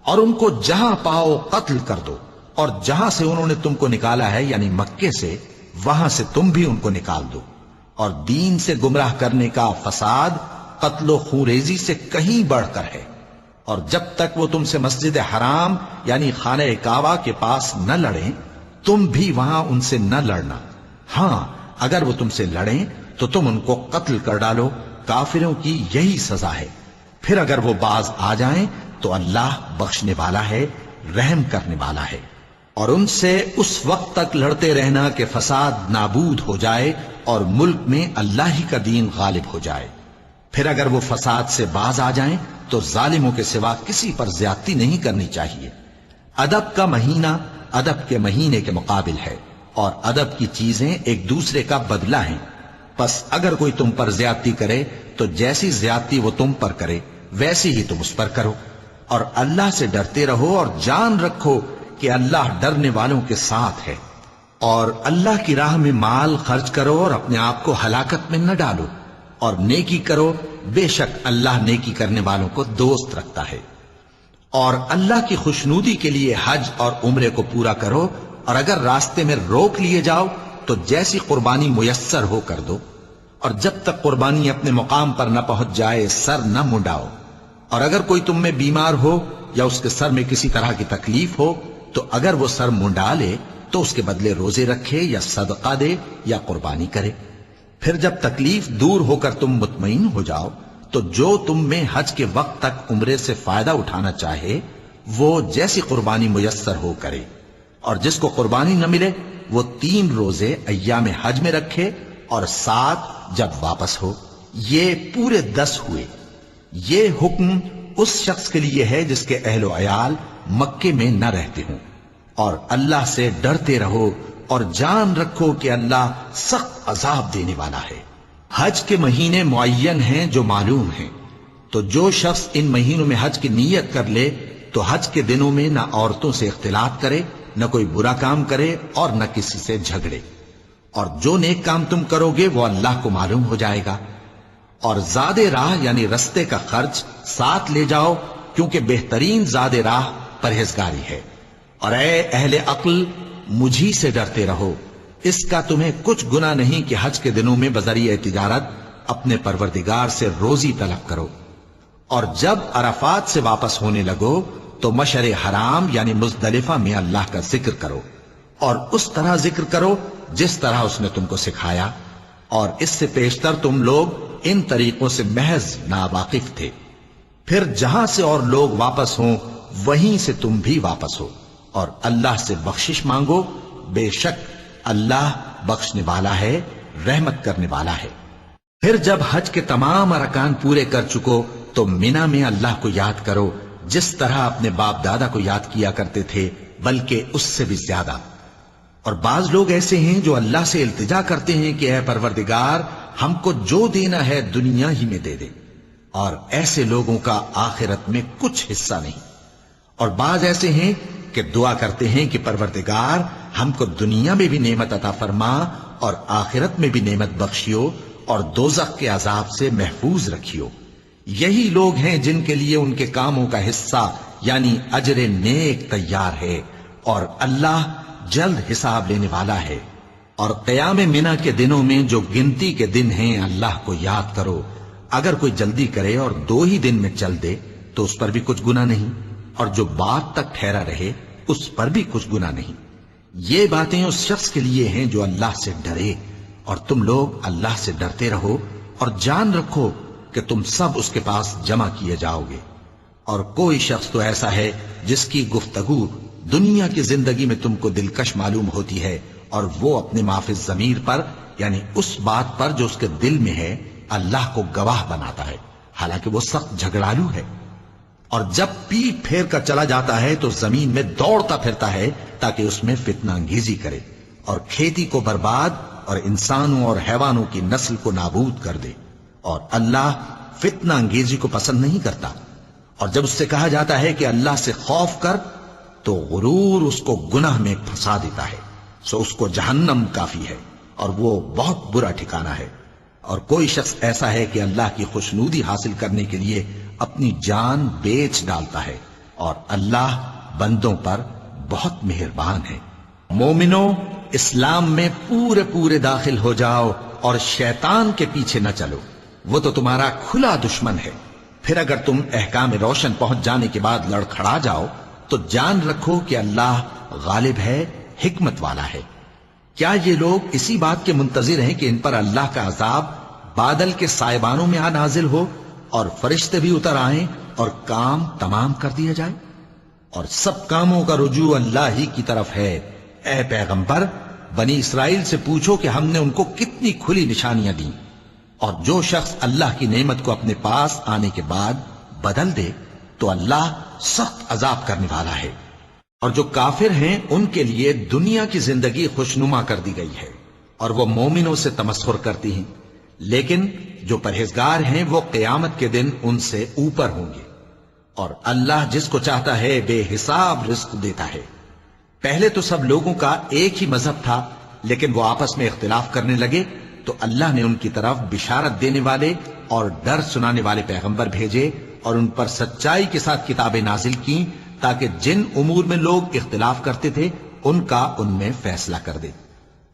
اور ان کو جہاں پاؤ قتل کر دو، اور جہاں سے انہوں نے تم کو نکالا ہے یعنی مکے سے، وہاں سے تم بھی ان کو نکال دو۔ اور دین سے گمراہ کرنے کا فساد قتل و خونریزی سے کہیں بڑھ کر ہے۔ اور جب تک وہ تم سے مسجد حرام یعنی خانہ کعبہ کے پاس نہ لڑیں، تم بھی وہاں ان سے نہ لڑنا۔ ہاں اگر وہ تم سے لڑیں تو تم ان کو قتل کر ڈالو، کافروں کی یہی سزا ہے۔ پھر اگر وہ باز آ جائیں تو اللہ بخشنے والا ہے، رحم کرنے والا ہے۔ اور ان سے اس وقت تک لڑتے رہنا کہ فساد نابود ہو جائے اور ملک میں اللہ ہی کا دین غالب ہو جائے۔ پھر اگر وہ فساد سے باز آ جائیں تو ظالموں کے سوا کسی پر زیادتی نہیں کرنی چاہیے۔ ادب کا مہینہ ادب کے مہینے کے مقابل ہے، اور ادب کی چیزیں ایک دوسرے کا بدلہ ہیں۔ پس اگر کوئی تم پر زیادتی کرے تو جیسی زیادتی وہ تم پر کرے ویسی ہی تم اس پر کرو۔ اور اللہ سے ڈرتے رہو اور جان رکھو کہ اللہ ڈرنے والوں کے ساتھ ہے۔ اور اللہ کی راہ میں مال خرچ کرو اور اپنے آپ کو ہلاکت میں نہ ڈالو، اور نیکی کرو، بے شک اللہ نیکی کرنے والوں کو دوست رکھتا ہے۔ اور اللہ کی خوشنودی کے لیے حج اور عمرے کو پورا کرو، اور اگر راستے میں روک لیے جاؤ تو جیسی قربانی میسر ہو کر دو، اور جب تک قربانی اپنے مقام پر نہ پہنچ جائے سر نہ منڈاؤ۔ اور اگر کوئی تم میں بیمار ہو یا اس کے سر میں کسی طرح کی تکلیف ہو تو اگر وہ سر منڈا لے تو اس کے بدلے روزے رکھے یا صدقہ دے یا قربانی کرے۔ پھر جب تکلیف دور ہو کر تم مطمئن ہو جاؤ تو جو تم میں حج کے وقت تک عمرے سے فائدہ اٹھانا چاہے وہ جیسی قربانی میسر ہو کرے، اور جس کو قربانی نہ ملے وہ 3 روزے ایام حج میں رکھے اور 7 جب واپس ہو۔ یہ پورے 10 ہوئے۔ یہ حکم اس شخص کے لیے ہے جس کے اہل و عیال مکے میں نہ رہتے ہوں۔ اور اللہ سے ڈرتے رہو اور جان رکھو کہ اللہ سخت عذاب دینے والا ہے۔ حج کے مہینے معین ہیں جو معلوم ہیں، تو جو شخص ان مہینوں میں حج کی نیت کر لے تو حج کے دنوں میں نہ عورتوں سے اختلاط کرے، نہ کوئی برا کام کرے اور نہ کسی سے جھگڑے۔ اور جو نیک کام تم کرو گے وہ اللہ کو معلوم ہو جائے گا۔ اور زاد راہ یعنی رستے کا خرچ ساتھ لے جاؤ، کیونکہ بہترین زاد راہ پرہیزگاری ہے۔ اور اے اہل عقل، مجھی سے ڈرتے رہو، اس کا تمہیں کچھ گناہ نہیں کہ حج کے دنوں میں بذریعہ تجارت اپنے پروردگار سے روزی طلب کرو۔ اور جب عرفات سے واپس ہونے لگو تو مشعر حرام یعنی مزدلفہ میں اللہ کا ذکر کرو، اور اس طرح ذکر کرو جس طرح اس نے تم کو سکھایا، اور اس سے پیشتر تم لوگ ان طریقوں سے محض ناواقف تھے۔ پھر جہاں سے اور لوگ واپس ہوں وہیں سے تم بھی واپس ہو، اور اللہ سے بخشش مانگو، بے شک اللہ بخشنے والا ہے، رحمت کرنے والا ہے۔ پھر جب حج کے تمام ارکان پورے کر چکو تو مینا میں اللہ کو یاد کرو جس طرح اپنے باپ دادا کو یاد کیا کرتے تھے، بلکہ اس سے بھی زیادہ۔ اور بعض لوگ ایسے ہیں جو اللہ سے التجا کرتے ہیں کہ اے پروردگار ہم کو جو دینا ہے دنیا ہی میں دے دے، اور ایسے لوگوں کا آخرت میں کچھ حصہ نہیں۔ اور بعض ایسے ہیں کہ دعا کرتے ہیں کہ پروردگار ہم کو دنیا میں بھی نعمت عطا فرما اور آخرت میں بھی نعمت بخشیو اور دوزخ کے عذاب سے محفوظ رکھیو۔ یہی لوگ ہیں جن کے لیے ان کے کاموں کا حصہ یعنی اجر نیک تیار ہے، اور اللہ جلد حساب لینے والا ہے۔ اور قیام منی کے دنوں میں جو گنتی کے دن ہیں اللہ کو یاد کرو۔ اگر کوئی جلدی کرے اور 2 ہی دن میں چل دے تو اس پر بھی کچھ گناہ نہیں، اور جو بات تک ٹھہرا رہے اس پر بھی کچھ گناہ نہیں۔ یہ باتیں اس شخص کے لیے ہیں جو اللہ سے ڈرے، اور تم لوگ اللہ سے ڈرتے رہو اور جان رکھو کہ تم سب اس کے پاس جمع کیے جاؤ گے۔ اور کوئی شخص تو ایسا ہے جس کی گفتگو دنیا کی زندگی میں تم کو دلکش معلوم ہوتی ہے، اور وہ اپنے معافی ضمیر پر یعنی اس بات پر جو اس کے دل میں ہے اللہ کو گواہ بناتا ہے، حالانکہ وہ سخت جھگڑالو ہے۔ اور جب پیٹ پھیر کر چلا جاتا ہے تو زمین میں دوڑتا پھرتا ہے تاکہ اس میں فتنہ انگیزی کرے اور کھیتی کو برباد اور انسانوں اور حیوانوں کی نسل کو نابود کر دے، اور اللہ فتنہ انگیزی کو پسند نہیں کرتا۔ اور جب اس سے کہا جاتا ہے کہ اللہ سے خوف کر تو غرور اس کو گناہ میں پھنسا دیتا ہے، سو اس کو جہنم کافی ہے اور وہ بہت برا ٹھکانہ ہے۔ اور کوئی شخص ایسا ہے کہ اللہ کی خوشنودی حاصل کرنے کے لیے اپنی جان بیچ ڈالتا ہے، اور اللہ بندوں پر بہت مہربان ہے۔ مومنو، اسلام میں پورے پورے داخل ہو جاؤ اور شیطان کے پیچھے نہ چلو، وہ تو تمہارا کھلا دشمن ہے۔ پھر اگر تم احکام روشن پہنچ جانے کے بعد لڑکھڑا جاؤ تو جان رکھو کہ اللہ غالب ہے، حکمت والا ہے۔ کیا یہ لوگ اسی بات کے منتظر ہیں کہ ان پر اللہ کا عذاب بادل کے سائبانوں میں آ نازل ہو اور فرشتے بھی اتر آئیں اور کام تمام کر دیا جائے؟ اور سب کاموں کا رجوع اللہ ہی کی طرف ہے۔ اے پیغمبر، بنی اسرائیل سے پوچھو کہ ہم نے ان کو کتنی کھلی نشانیاں دیں، اور جو شخص اللہ کی نعمت کو اپنے پاس آنے کے بعد بدل دے تو اللہ سخت عذاب کرنے والا ہے۔ اور جو کافر ہیں ان کے لیے دنیا کی زندگی خوشنما کر دی گئی ہے، اور وہ مومنوں سے تمسخر کرتی ہیں، لیکن جو پرہیزگار ہیں وہ قیامت کے دن ان سے اوپر ہوں گے۔ اور اللہ جس کو چاہتا ہے بے حساب رزق دیتا ہے۔ پہلے تو سب لوگوں کا ایک ہی مذہب تھا، لیکن وہ آپس میں اختلاف کرنے لگے تو اللہ نے ان کی طرف بشارت دینے والے اور ڈر سنانے والے پیغمبر بھیجے، اور ان پر سچائی کے ساتھ کتابیں نازل کی، تاکہ جن امور میں لوگ اختلاف کرتے تھے ان کا ان میں فیصلہ کر دے۔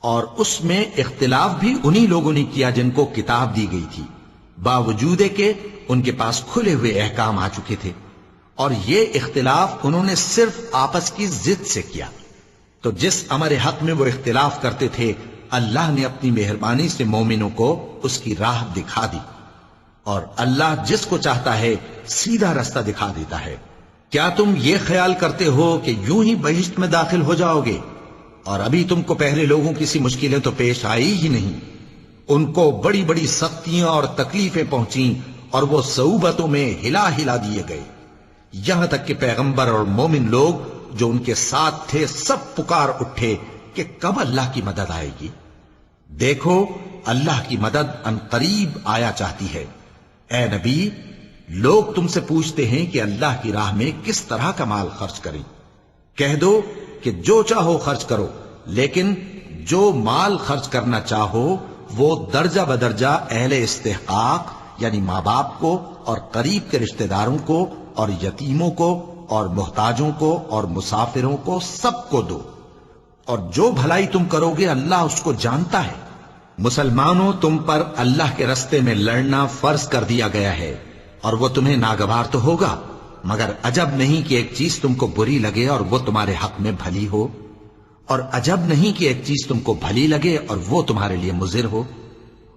اور اس میں اختلاف بھی انہی لوگوں نے کیا جن کو کتاب دی گئی تھی، باوجود کہ ان کے پاس کھلے ہوئے احکام آ چکے تھے، اور یہ اختلاف انہوں نے صرف آپس کی ضد سے کیا۔ تو جس امر حق میں وہ اختلاف کرتے تھے اللہ نے اپنی مہربانی سے مومنوں کو اس کی راہ دکھا دی، اور اللہ جس کو چاہتا ہے سیدھا رستہ دکھا دیتا ہے۔ کیا تم یہ خیال کرتے ہو کہ یوں ہی بہشت میں داخل ہو جاؤ گے، اور ابھی تم کو پہلے لوگوں کی سی مشکلیں تو پیش آئی ہی نہیں؟ ان کو بڑی بڑی سختیاں اور تکلیفیں پہنچیں، اور وہ صعوبتوں میں ہلا ہلا دیے گئے، یہاں تک کہ پیغمبر اور مومن لوگ جو ان کے ساتھ تھے سب پکار اٹھے کہ کب اللہ کی مدد آئے گی۔ دیکھو اللہ کی مدد ان قریب آیا چاہتی ہے۔ اے نبی، لوگ تم سے پوچھتے ہیں کہ اللہ کی راہ میں کس طرح کا مال خرچ کریں۔ کہہ دو کہ جو چاہو خرچ کرو، لیکن جو مال خرچ کرنا چاہو وہ درجہ بدرجہ اہل استحقاق یعنی ماں باپ کو اور قریب کے رشتہ داروں کو اور یتیموں کو اور محتاجوں کو اور مسافروں کو سب کو دو، اور جو بھلائی تم کرو گے اللہ اس کو جانتا ہے۔ مسلمانوں، تم پر اللہ کے رستے میں لڑنا فرض کر دیا گیا ہے، اور وہ تمہیں ناگوار تو ہوگا، مگر عجب نہیں کہ ایک چیز تم کو بری لگے اور وہ تمہارے حق میں بھلی ہو، اور عجب نہیں کہ ایک چیز تم کو بھلی لگے اور وہ تمہارے لیے مضر ہو،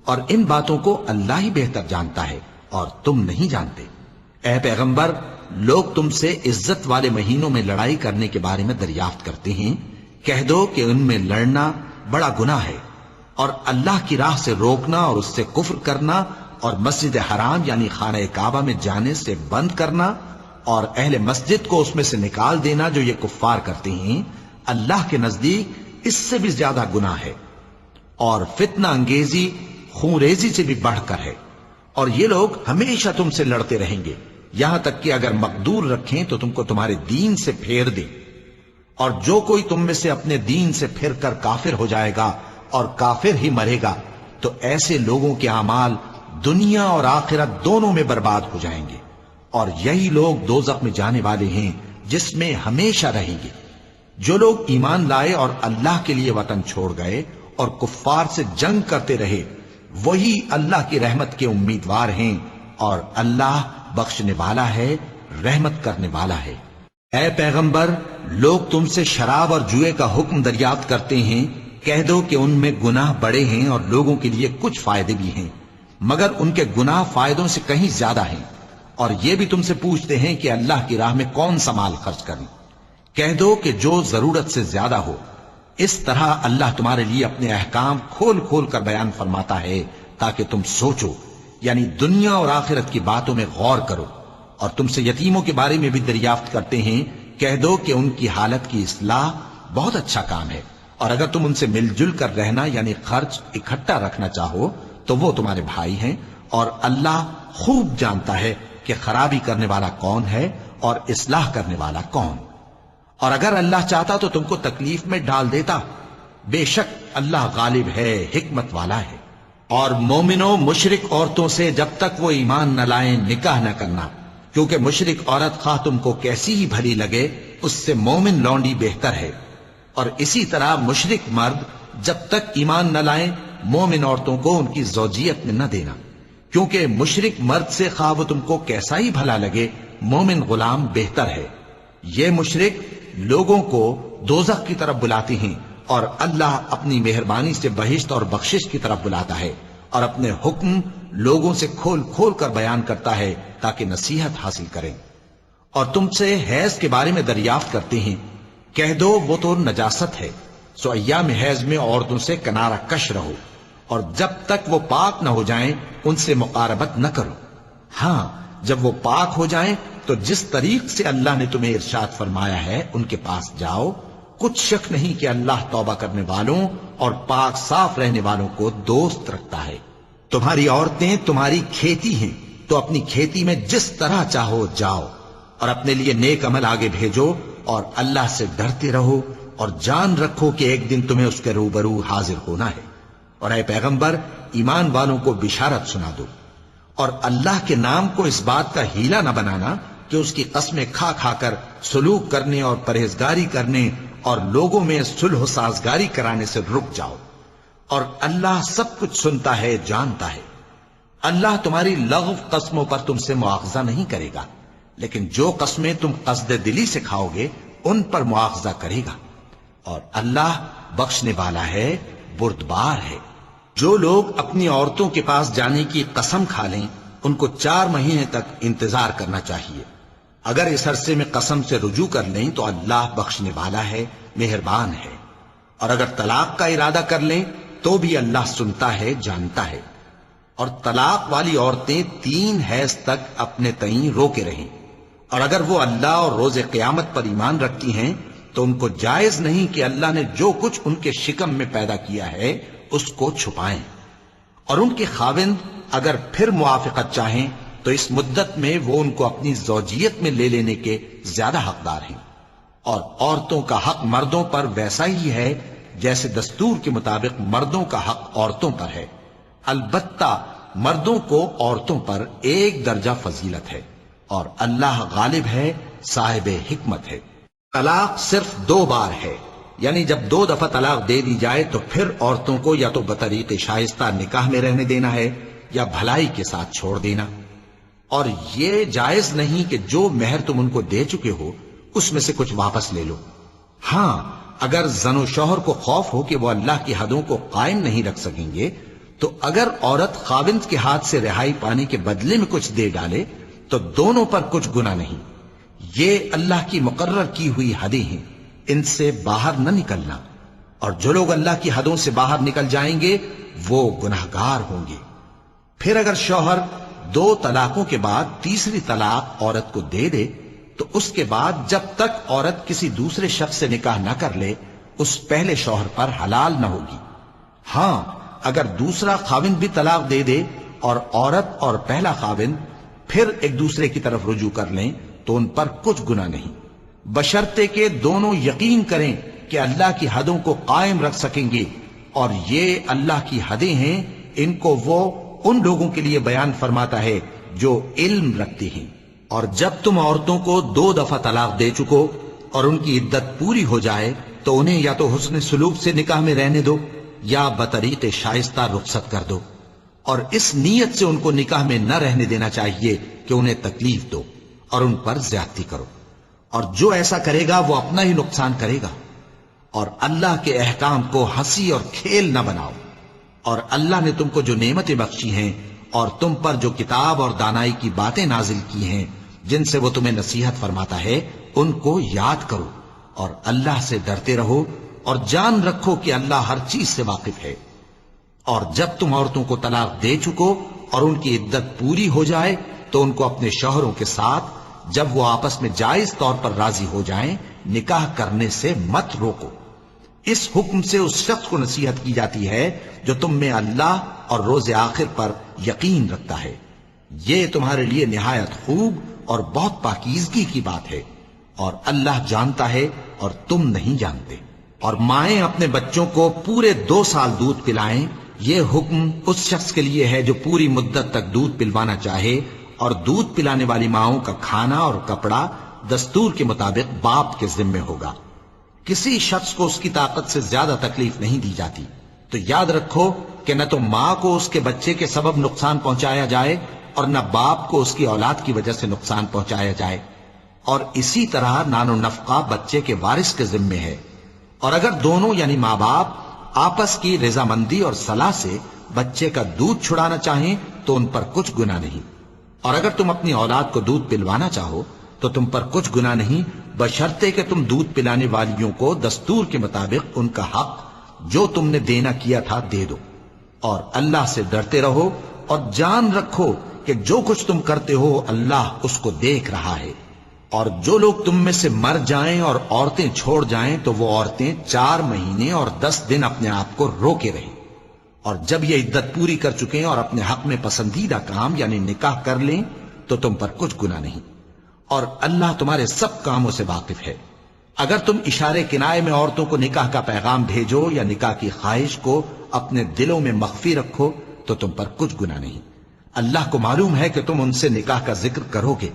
اور ان باتوں کو اللہ ہی بہتر جانتا ہے اور تم نہیں جانتے۔ اے پیغمبر، لوگ تم سے عزت والے مہینوں میں لڑائی کرنے کے بارے میں دریافت کرتے ہیں، کہہ دو کہ ان میں لڑنا بڑا گناہ ہے، اور اللہ کی راہ سے روکنا اور اس سے کفر کرنا اور مسجد حرام یعنی خانہ کعبہ میں جانے سے بند کرنا اور اہل مسجد کو اس میں سے نکال دینا جو یہ کفار کرتے ہیں، اللہ کے نزدیک اس سے بھی زیادہ گناہ ہے، اور فتنہ انگیزی خونریزی سے بھی بڑھ کر ہے۔ اور یہ لوگ ہمیشہ تم سے لڑتے رہیں گے، یہاں تک کہ اگر مقدور رکھیں تو تم کو تمہارے دین سے پھیر دیں، اور جو کوئی تم میں سے اپنے دین سے پھر کر کافر ہو جائے گا اور کافر ہی مرے گا تو ایسے لوگوں کے اعمال دنیا اور آخرت دونوں میں برباد ہو جائیں گے، اور یہی لوگ دوزخ میں جانے والے ہیں جس میں ہمیشہ رہیں گے۔ جو لوگ ایمان لائے اور اللہ کے لیے وطن چھوڑ گئے اور کفار سے جنگ کرتے رہے وہی اللہ کی رحمت کے امیدوار ہیں، اور اللہ بخشنے والا ہے، رحمت کرنے والا ہے۔ اے پیغمبر، لوگ تم سے شراب اور جوئے کا حکم دریافت کرتے ہیں، کہہ دو کہ ان میں گناہ بڑے ہیں اور لوگوں کے لیے کچھ فائدے بھی ہیں، مگر ان کے گناہ فائدوں سے کہیں زیادہ ہیں۔ اور یہ بھی تم سے پوچھتے ہیں کہ اللہ کی راہ میں کون سا مال خرچ کریں، کہہ دو کہ جو ضرورت سے زیادہ ہو۔ اس طرح اللہ تمہارے لیے اپنے احکام کھول کھول کر بیان فرماتا ہے تاکہ تم سوچو، یعنی دنیا اور آخرت کی باتوں میں غور کرو۔ اور تم سے یتیموں کے بارے میں بھی دریافت کرتے ہیں، کہہ دو کہ ان کی حالت کی اصلاح بہت اچھا کام ہے، اور اگر تم ان سے مل جل کر رہنا یعنی خرچ اکٹھا رکھنا چاہو تو وہ تمہارے بھائی ہیں، اور اللہ خوب جانتا ہے کہ خرابی کرنے والا کون ہے اور اصلاح کرنے والا کون۔ اور اگر اللہ چاہتا تو تم کو تکلیف میں ڈال دیتا، بے شک اللہ غالب ہے، حکمت والا ہے۔ اور مومنوں مشرک عورتوں سے جب تک وہ ایمان نہ لائیں نکاح نہ کرنا، کیونکہ مشرک عورت خواہ تم کو کیسی ہی بھلی لگے اس سے مومن لونڈی بہتر ہے۔ اور اسی طرح مشرک مرد جب تک ایمان نہ لائیں مومن عورتوں کو ان کی زوجیت میں نہ دینا، کیونکہ مشرک مرد سے خواہ وہ تم کو کیسا ہی بھلا لگے مومن غلام بہتر ہے۔ یہ مشرک لوگوں کو دوزخ کی طرف بلاتے ہیں، اور اللہ اپنی مہربانی سے بہشت اور بخشش کی طرف بلاتا ہے، اور اپنے حکم لوگوں سے کھول کھول کر بیان کرتا ہے تاکہ نصیحت حاصل کریں۔ اور تم سے حیض کے بارے میں دریافت کرتے ہیں، کہہ دو وہ تو نجاست ہے، سو ایام حیض میں عورتوں سے کنارہ کش رہو، اور جب تک وہ پاک نہ ہو جائیں ان سے مقاربت نہ کرو۔ ہاں جب وہ پاک ہو جائیں تو جس طریق سے اللہ نے تمہیں ارشاد فرمایا ہے ان کے پاس جاؤ، کچھ شک نہیں کہ اللہ توبہ کرنے والوں اور پاک صاف رہنے والوں کو دوست رکھتا ہے۔ تمہاری عورتیں تمہاری کھیتی ہیں، تو اپنی کھیتی میں جس طرح چاہو جاؤ، اور اپنے لیے نیک عمل آگے بھیجو، اور اللہ سے ڈرتے رہو، اور جان رکھو کہ ایک دن تمہیں اس کے روبرو حاضر ہونا ہے۔ اور اے پیغمبر ایمان والوں کو بشارت سنا دو، اور اللہ کے نام کو اس بات کا ہیلہ نہ بنانا کہ اس کی قسمیں کھا کھا کر سلوک کرنے اور پرہیزگاری کرنے اور لوگوں میں صلح و سازگاری کرانے سے رک جاؤ، اور اللہ سب کچھ سنتا ہے جانتا ہے۔ اللہ تمہاری لغو قسموں پر تم سے مواخذہ نہیں کرے گا، لیکن جو قسمیں تم قصد دلی سے کھاؤ گے ان پر مواخذہ کرے گا، اور اللہ بخشنے والا ہے بردبار ہے۔ جو لوگ اپنی عورتوں کے پاس جانے کی قسم کھا لیں ان کو 4 مہینے تک انتظار کرنا چاہیے۔ اگر اس عرصے میں قسم سے رجوع کر لیں تو اللہ بخشنے والا ہے، مہربان ہے۔ اور اگر طلاق کا ارادہ کر لیں تو بھی اللہ سنتا ہے جانتا ہے۔ اور طلاق والی عورتیں 3 حیض تک اپنے تئیں روکے رہیں، اور اگر وہ اللہ اور روز قیامت پر ایمان رکھتی ہیں تو ان کو جائز نہیں کہ اللہ نے جو کچھ ان کے شکم میں پیدا کیا ہے اس کو چھپائیں۔ اور ان کے خاوند اگر پھر موافقت چاہیں تو اس مدت میں وہ ان کو اپنی زوجیت میں لے لینے کے زیادہ حقدار ہیں۔ اور عورتوں کا حق مردوں پر ویسا ہی ہے جیسے دستور کے مطابق مردوں کا حق عورتوں پر ہے، البتہ مردوں کو عورتوں پر 1 درجہ فضیلت ہے، اور اللہ غالب ہے، صاحب حکمت ہے۔ طلاق صرف 2 بار ہے، یعنی جب 2 دفعہ طلاق دے دی جائے تو پھر عورتوں کو یا تو بطریق شائستہ نکاح میں رہنے دینا ہے یا بھلائی کے ساتھ چھوڑ دینا۔ اور یہ جائز نہیں کہ جو مہر تم ان کو دے چکے ہو اس میں سے کچھ واپس لے لو۔ ہاں اگر زن و شوہر کو خوف ہو کہ وہ اللہ کی حدوں کو قائم نہیں رکھ سکیں گے تو اگر عورت خاوند کے ہاتھ سے رہائی پانے کے بدلے میں کچھ دے ڈالے تو دونوں پر کچھ گناہ نہیں۔ یہ اللہ کی مقرر کی ہوئی حدیں ہیں، ان سے باہر نہ نکلنا، اور جو لوگ اللہ کی حدوں سے باہر نکل جائیں گے وہ گناہگار ہوں گے۔ پھر اگر شوہر 2 طلاقوں کے بعد تیسری طلاق عورت کو دے دے تو اس کے بعد جب تک عورت کسی دوسرے شخص سے نکاح نہ کر لے اس پہلے شوہر پر حلال نہ ہوگی۔ ہاں اگر دوسرا خاوند بھی طلاق دے دے اور عورت اور پہلا خاوند پھر ایک دوسرے کی طرف رجوع کر لیں تو ان پر کچھ گناہ نہیں، بشرطے کہ دونوں یقین کریں کہ اللہ کی حدوں کو قائم رکھ سکیں گے، اور یہ اللہ کی حدیں ہیں، ان کو وہ ان لوگوں کے لیے بیان فرماتا ہے جو علم رکھتے ہیں۔ اور جب تم عورتوں کو 2 دفعہ طلاق دے چکو اور ان کی عدت پوری ہو جائے تو انہیں یا تو حسن سلوک سے نکاح میں رہنے دو یا بطریق شائستہ رخصت کر دو، اور اس نیت سے ان کو نکاح میں نہ رہنے دینا چاہیے کہ انہیں تکلیف دو اور ان پر زیادتی کرو، اور جو ایسا کرے گا وہ اپنا ہی نقصان کرے گا۔ اور اللہ کے احکام کو ہنسی اور کھیل نہ بناؤ، اور اللہ نے تم کو جو نعمتیں بخشی ہیں اور تم پر جو کتاب اور دانائی کی باتیں نازل کی ہیں جن سے وہ تمہیں نصیحت فرماتا ہے ان کو یاد کرو، اور اللہ سے ڈرتے رہو، اور جان رکھو کہ اللہ ہر چیز سے واقف ہے۔ اور جب تم عورتوں کو طلاق دے چکو اور ان کی عدت پوری ہو جائے تو ان کو اپنے شوہروں کے ساتھ جب وہ آپس میں جائز طور پر راضی ہو جائیں نکاح کرنے سے مت روکو۔ اس حکم سے اس شخص کو نصیحت کی جاتی ہے جو تم میں اللہ اور روز آخر پر یقین رکھتا ہے۔ یہ تمہارے لیے نہایت خوب اور بہت پاکیزگی کی بات ہے، اور اللہ جانتا ہے اور تم نہیں جانتے۔ اور مائیں اپنے بچوں کو پورے 2 سال دودھ پلائیں یہ حکم اس شخص کے لیے ہے جو پوری مدت تک دودھ پلوانا چاہے، اور دودھ پلانے والی ماؤں کا کھانا اور کپڑا دستور کے مطابق باپ کے ذمے ہوگا۔ کسی شخص کو اس کی طاقت سے زیادہ تکلیف نہیں دی جاتی، تو یاد رکھو کہ نہ تو ماں کو اس کے بچے کے سبب نقصان پہنچایا جائے اور نہ باپ کو اس کی اولاد کی وجہ سے نقصان پہنچایا جائے، اور اسی طرح نان و نفقہ بچے کے وارث کے ذمے ہے۔ اور اگر دونوں یعنی ماں باپ آپس کی رضامندی اور صلاح سے بچے کا دودھ چھڑانا چاہیں تو ان پر کچھ گناہ نہیں، اور اگر تم اپنی اولاد کو دودھ پلوانا چاہو تو تم پر کچھ گناہ نہیں، بشرطے کہ تم دودھ پلانے والیوں کو دستور کے مطابق ان کا حق جو تم نے دینا کیا تھا دے دو، اور اللہ سے ڈرتے رہو اور جان رکھو کہ جو کچھ تم کرتے ہو اللہ اس کو دیکھ رہا ہے۔ اور جو لوگ تم میں سے مر جائیں اور عورتیں چھوڑ جائیں تو وہ عورتیں 4 مہینے اور 10 دن اپنے آپ کو روکے رہیں، اور جب یہ عدت پوری کر چکیں اور اپنے حق میں پسندیدہ کام یعنی نکاح کر لیں تو تم پر کچھ گناہ نہیں، اور اللہ تمہارے سب کاموں سے واقف ہے۔ اگر تم اشارے کنائے میں عورتوں کو نکاح کا پیغام بھیجو یا نکاح کی خواہش کو اپنے دلوں میں مخفی رکھو تو تم پر کچھ گناہ نہیں، اللہ کو معلوم ہے کہ تم ان سے نکاح کا ذکر کرو گے،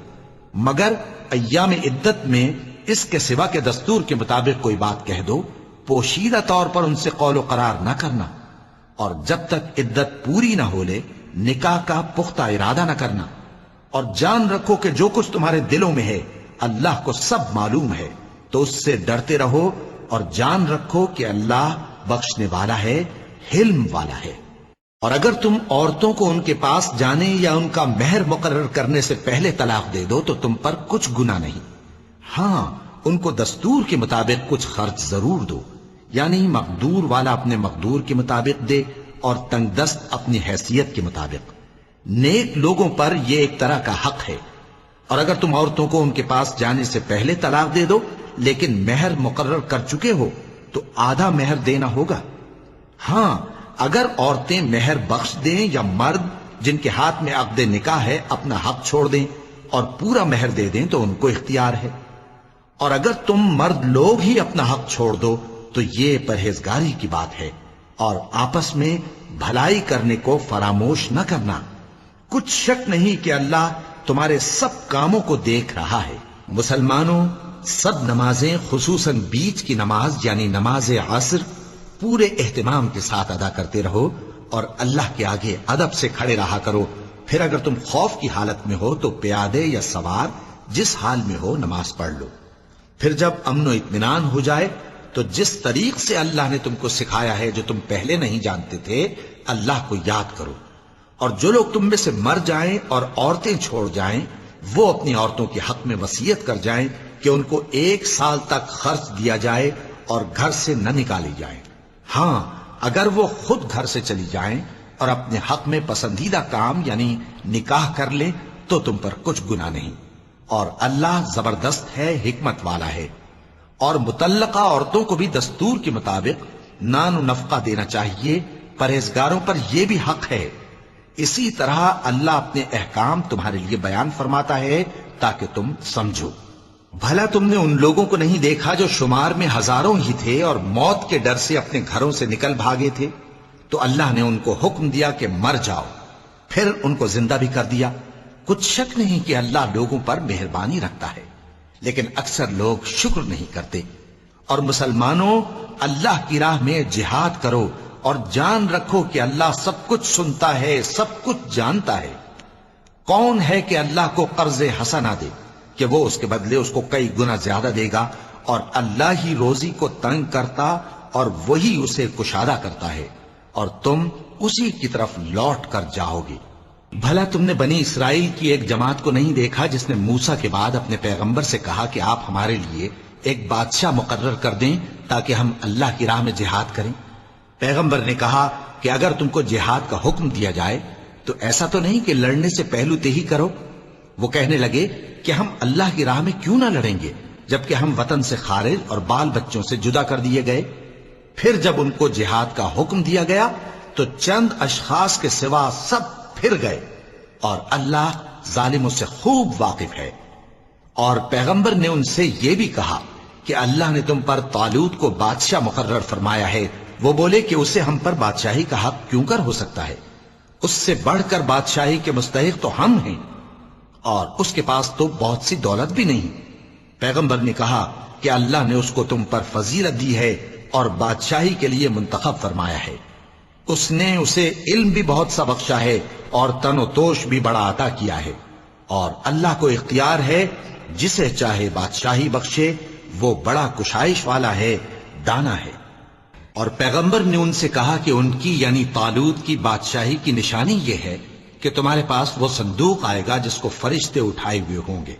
مگر ایام عدت میں اس کے سوا کے دستور کے مطابق کوئی بات کہہ دو، پوشیدہ طور پر ان سے قول و قرار نہ کرنا، اور جب تک عدت پوری نہ ہو لے نکاح کا پختہ ارادہ نہ کرنا، اور جان رکھو کہ جو کچھ تمہارے دلوں میں ہے اللہ کو سب معلوم ہے، تو اس سے ڈرتے رہو اور جان رکھو کہ اللہ بخشنے والا ہے، حلم والا ہے۔ اور اگر تم عورتوں کو ان کے پاس جانے یا ان کا مہر مقرر کرنے سے پہلے طلاق دے دو تو تم پر کچھ گناہ نہیں، ہاں ان کو دستور کے مطابق کچھ خرچ ضرور دو، یعنی مقدور والا اپنے مقدور کے مطابق دے اور تنگ دست اپنی حیثیت کے مطابق۔ نیک لوگوں پر یہ ایک طرح کا حق ہے۔ اور اگر تم عورتوں کو ان کے پاس جانے سے پہلے طلاق دے دو لیکن مہر مقرر کر چکے ہو تو آدھا مہر دینا ہوگا، ہاں اگر عورتیں مہر بخش دیں یا مرد جن کے ہاتھ میں عقد نکاح ہے اپنا حق چھوڑ دیں اور پورا مہر دے دیں تو ان کو اختیار ہے، اور اگر تم مرد لوگ ہی اپنا حق چھوڑ دو تو یہ پرہیزگاری کی بات ہے، اور آپس میں بھلائی کرنے کو فراموش نہ کرنا، کچھ شک نہیں کہ اللہ تمہارے سب کاموں کو دیکھ رہا ہے۔ مسلمانوں، سب نمازیں خصوصاً بیچ کی نماز یعنی نماز عصر پورے اہتمام کے ساتھ ادا کرتے رہو اور اللہ کے آگے ادب سے کھڑے رہا کرو، پھر اگر تم خوف کی حالت میں ہو تو پیادے یا سوار جس حال میں ہو نماز پڑھ لو، پھر جب امن و اطمینان ہو جائے تو جس طریق سے اللہ نے تم کو سکھایا ہے جو تم پہلے نہیں جانتے تھے اللہ کو یاد کرو، اور جو لوگ تم میں سے مر جائیں اور عورتیں چھوڑ جائیں وہ اپنی عورتوں کے حق میں وصیت کر جائیں کہ ان کو 1 سال تک خرچ دیا جائے اور گھر سے نہ نکالی جائے، ہاں اگر وہ خود گھر سے چلی جائیں اور اپنے حق میں پسندیدہ کام یعنی نکاح کر لیں تو تم پر کچھ گناہ نہیں، اور اللہ زبردست ہے، حکمت والا ہے۔ اور مطلقہ عورتوں کو بھی دستور کے مطابق نان و نفقہ دینا چاہیے، پرہیزگاروں پر یہ بھی حق ہے۔ اسی طرح اللہ اپنے احکام تمہارے لیے بیان فرماتا ہے تاکہ تم سمجھو۔ بھلا تم نے ان لوگوں کو نہیں دیکھا جو شمار میں ہزاروں ہی تھے اور موت کے ڈر سے اپنے گھروں سے نکل بھاگے تھے، تو اللہ نے ان کو حکم دیا کہ مر جاؤ، پھر ان کو زندہ بھی کر دیا۔ کچھ شک نہیں کہ اللہ لوگوں پر مہربانی رکھتا ہے، لیکن اکثر لوگ شکر نہیں کرتے۔ اور مسلمانوں، اللہ کی راہ میں جہاد کرو اور جان رکھو کہ اللہ سب کچھ سنتا ہے، سب کچھ جانتا ہے۔ کون ہے کہ اللہ کو قرض حسنہ دے کہ وہ اس کے بدلے اس کو کئی گنا زیادہ دے گا، اور اللہ ہی روزی کو تنگ کرتا اور وہی اسے کشادہ کرتا ہے، اور تم اسی کی طرف لوٹ کر جاؤ گے۔ بھلا تم نے بنی اسرائیل کی ایک جماعت کو نہیں دیکھا جس نے موسیٰ کے بعد اپنے پیغمبر سے کہا کہ آپ ہمارے لیے ایک بادشاہ مقرر کر دیں تاکہ ہم اللہ کی راہ میں جہاد کریں؟ پیغمبر نے کہا کہ اگر تم کو جہاد کا حکم دیا جائے تو ایسا تو نہیں کہ لڑنے سے پہلو تہی کرو۔ وہ کہنے لگے کہ ہم اللہ کی راہ میں کیوں نہ لڑیں گے جبکہ ہم وطن سے خارج اور بال بچوں سے جدا کر دیے گئے۔ پھر جب ان کو جہاد کا حکم دیا گیا تو چند اشخاص کے سوا سب پھر گئے، اور اللہ ظالموں سے خوب واقف ہے۔ اور پیغمبر نے ان سے یہ بھی کہا کہ اللہ نے تم پر طالوت کو بادشاہ مقرر فرمایا ہے وہ بولے کہ اسے ہم پر بادشاہی کا حق کیوں کر ہو سکتا ہے؟ اس سے بڑھ کر بادشاہی کے مستحق تو ہم ہیں، اور اس کے پاس تو بہت سی دولت بھی نہیں۔ پیغمبر نے کہا کہ اللہ نے اس کو تم پر فضیلت دی ہے اور بادشاہی کے لیے منتخب فرمایا ہے۔ اس نے اسے علم بھی بہت سا بخشا ہے اور تن و توش بھی بڑا عطا کیا ہے، اور اللہ کو اختیار ہے جسے چاہے بادشاہی بخشے، وہ بڑا کشائش والا ہے، دانا ہے۔ اور پیغمبر نے ان سے کہا کہ ان کی یعنی طالوت کی بادشاہی کی نشانی یہ ہے کہ تمہارے پاس وہ صندوق آئے گا جس کو فرشتے اٹھائے ہوئے ہوں گے،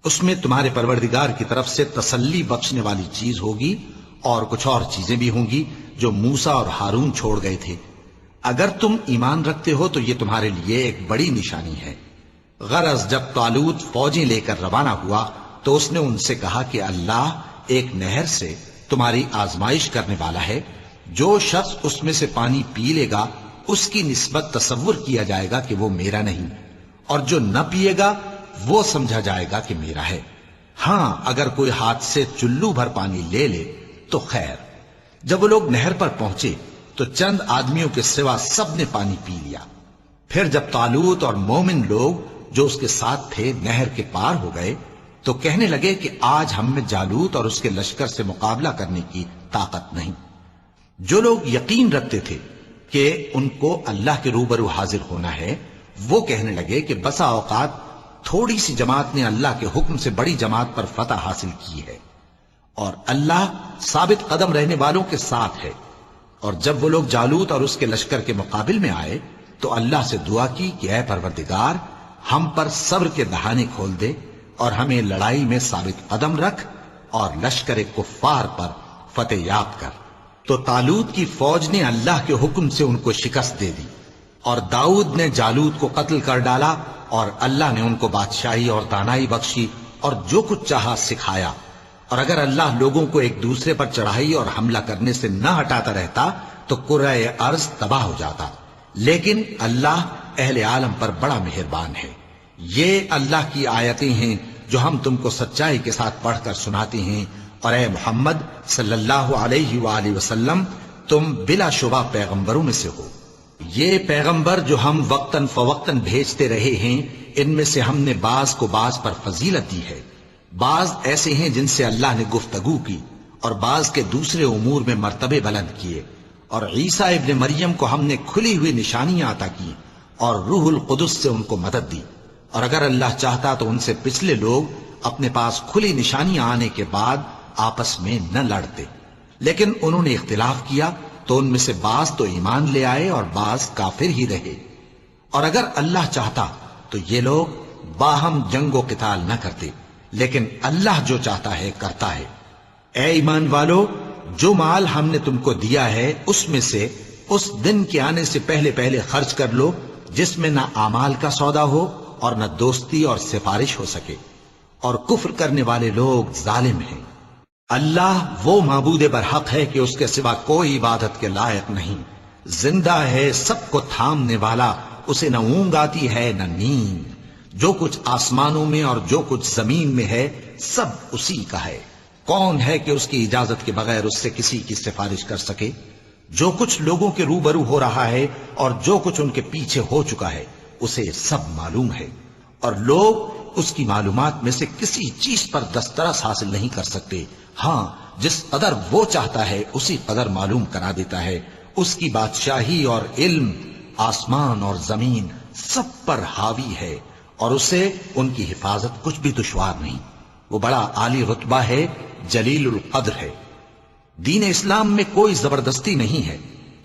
اس میں تمہارے پروردگار کی طرف سے تسلی بخشنے والی چیز ہوگی اور کچھ اور چیزیں بھی ہوں گی جو موسیٰ اور ہارون چھوڑ گئے تھے۔ اگر تم ایمان رکھتے ہو تو یہ تمہارے لیے ایک بڑی نشانی ہے۔ غرض جب طالوت فوجیں لے کر روانہ ہوا تو اس نے ان سے کہا کہ اللہ ایک نہر سے تمہاری آزمائش کرنے والا ہے، جو شخص اس میں سے پانی پی لے گا اس کی نسبت تصور کیا جائے گا کہ وہ میرا نہیں، اور جو نہ پیے گا وہ سمجھا جائے گا کہ میرا ہے۔ ہاں اگر کوئی ہاتھ سے چلو بھر پانی لے لے تو خیر۔ جب وہ لوگ نہر پر پہنچے تو چند آدمیوں کے سوا سب نے پانی پی لیا۔ پھر جب طالوت اور مومن لوگ جو اس کے ساتھ تھے نہر کے پار ہو گئے تو کہنے لگے کہ آج ہم میں جالوت اور اس کے لشکر سے مقابلہ کرنے کی طاقت نہیں۔ جو لوگ یقین رکھتے تھے کہ ان کو اللہ کے روبرو حاضر ہونا ہے، وہ کہنے لگے کہ بسا اوقات تھوڑی سی جماعت نے اللہ کے حکم سے بڑی جماعت پر فتح حاصل کی ہے، اور اللہ ثابت قدم رہنے والوں کے ساتھ ہے۔ اور جب وہ لوگ جالوت اور اس کے لشکر کے مقابل میں آئے تو اللہ سے دعا کی کہ اے پروردگار، ہم پر صبر کے دہانے کھول دے اور ہمیں لڑائی میں ثابت قدم رکھ اور لشکر کفار پر فتح یاب کر۔ تو طالوت کی فوج نے اللہ کے حکم سے ان کو شکست دے دی، اور داؤد نے جالوت کو قتل کر ڈالا، اور اللہ نے ان کو بادشاہی اور دانائی بخشی اور جو کچھ چاہا سکھایا۔ اور اگر اللہ لوگوں کو ایک دوسرے پر چڑھائی اور حملہ کرنے سے نہ ہٹاتا رہتا تو کرۂ ارض تباہ ہو جاتا، لیکن اللہ اہل عالم پر بڑا مہربان ہے۔ یہ اللہ کی آیتیں ہیں جو ہم تم کو سچائی کے ساتھ پڑھ کر سناتے ہیں، اور اے محمد صلی اللہ علیہ وآلہ وسلم تم بلا شبہ پیغمبروں میں سے ہو۔ یہ پیغمبر جو ہم وقتاً فوقتاً بھیجتے رہے ہیں، ان میں سے ہم نے بعض کو بعض پر فضیلت دی ہے۔ بعض ایسے ہیں جن سے اللہ نے گفتگو کی، اور بعض کے دوسرے امور میں مرتبے بلند کیے، اور عیسیٰ ابن مریم کو ہم نے کھلی ہوئی نشانیاں عطا کی اور روح القدس سے ان کو مدد دی۔ اور اگر اللہ چاہتا تو ان سے پچھلے لوگ اپنے پاس کھلی نشانیاں آنے کے بعد آپس میں نہ لڑتے، لیکن انہوں نے اختلاف کیا تو ان میں سے بعض تو ایمان لے آئے اور بعض کافر ہی رہے۔ اور اگر اللہ چاہتا تو یہ لوگ باہم جنگ و قتال نہ کرتے، لیکن اللہ جو چاہتا ہے کرتا ہے۔ اے ایمان والو، جو مال ہم نے تم کو دیا ہے اس میں سے اس دن کے آنے سے پہلے پہلے خرچ کر لو جس میں نہ اعمال کا سودا ہو اور نہ دوستی اور سفارش ہو سکے، اور کفر کرنے والے لوگ ظالم ہیں۔ اللہ وہ معبود برحق ہے کہ اس کے سوا کوئی عبادت کے لائق نہیں، زندہ ہے، سب کو تھامنے والا، اسے نہ اونگ آتی ہے نہ نیند۔ جو کچھ آسمانوں میں اور جو کچھ زمین میں ہے سب اسی کا ہے۔ کون ہے کہ اس کی اجازت کے بغیر اس سے کسی کی سفارش کر سکے؟ جو کچھ لوگوں کے روبرو ہو رہا ہے اور جو کچھ ان کے پیچھے ہو چکا ہے اسے سب معلوم ہے، اور لوگ اس کی معلومات میں سے کسی چیز پر دسترس حاصل نہیں کر سکتے۔ ہاں جس قدر وہ چاہتا ہے اسی قدر معلوم کرا دیتا ہے۔ اس کی بادشاہی اور علم آسمان اور زمین سب پر حاوی ہے، اور اسے ان کی حفاظت کچھ بھی دشوار نہیں۔ وہ بڑا عالی رتبہ ہے، جلیل القدر ہے۔ دین اسلام میں کوئی زبردستی نہیں ہے،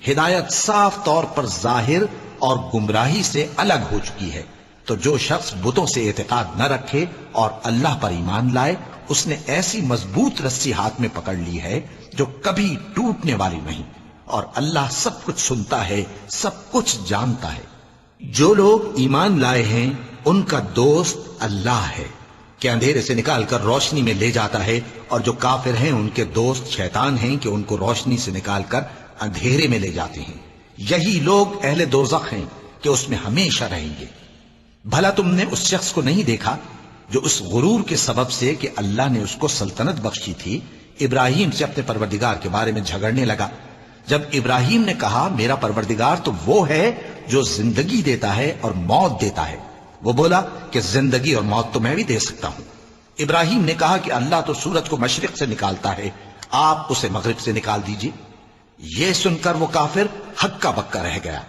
ہدایت صاف طور پر ظاہر اور گمراہی سے الگ ہو چکی ہے۔ تو جو شخص بتوں سے اعتقاد نہ رکھے اور اللہ پر ایمان لائے، اس نے ایسی مضبوط رسی ہاتھ میں پکڑ لی ہے جو کبھی ٹوٹنے والی نہیں، اور اللہ سب کچھ سنتا ہے، سب کچھ جانتا ہے۔ جو لوگ ایمان لائے ہیں ان کا دوست اللہ ہے کہ اندھیرے سے نکال کر روشنی میں لے جاتا ہے، اور جو کافر ہیں ان کے دوست شیطان ہیں کہ ان کو روشنی سے نکال کر اندھیرے میں لے جاتے ہیں۔ یہی لوگ اہل دوزخ ہیں کہ اس میں ہمیشہ رہیں گے۔ بھلا تم نے اس شخص کو نہیں دیکھا جو اس غرور کے سبب سے کہ اللہ نے اس کو سلطنت بخشی تھی ابراہیم سے اپنے پروردگار کے بارے میں جھگڑنے لگا؟ جب ابراہیم نے کہا میرا پروردگار تو وہ ہے جو زندگی دیتا ہے اور موت دیتا ہے، وہ بولا کہ زندگی اور موت تو میں بھی دے سکتا ہوں۔ ابراہیم نے کہا کہ اللہ تو سورج کو مشرق سے نکالتا ہے، آپ اسے مغرب سے نکال دیجیے۔ یہ سن کر وہ کافر ہکا بکا رہ گیا،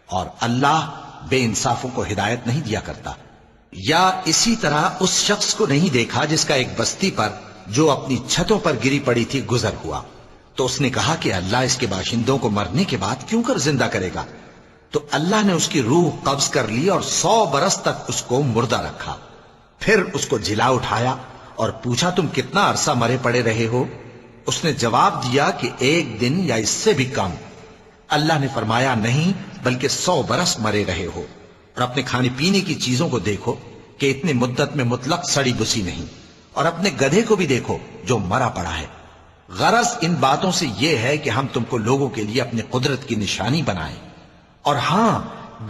اور اللہ بے انصافوں کو ہدایت نہیں دیا کرتا۔ یا اسی طرح اس شخص کو نہیں دیکھا جس کا ایک بستی پر جو اپنی چھتوں پر گری پڑی تھی گزر ہوا، تو اس نے کہا کہ اللہ اس کے باشندوں کو مرنے کے بعد کیوں کر زندہ کرے گا؟ تو اللہ نے اس کی روح قبض کر لی اور 100 برس تک اس کو مردہ رکھا، پھر اس کو جلا اٹھایا اور پوچھا تم کتنا عرصہ مرے پڑے رہے ہو؟ اس نے جواب دیا کہ 1 دن یا اس سے بھی کم۔ اللہ نے فرمایا نہیں بلکہ 100 برس مرے رہے ہو، اور اپنے کھانے پینے کی چیزوں کو دیکھو کہ اتنی مدت میں مطلق سڑی بسی نہیں، اور اپنے گدھے کو بھی دیکھو جو مرا پڑا ہے۔ غرض ان باتوں سے یہ ہے کہ ہم تم کو لوگوں کے لیے اپنی قدرت کی نشانی بنائیں، اور ہاں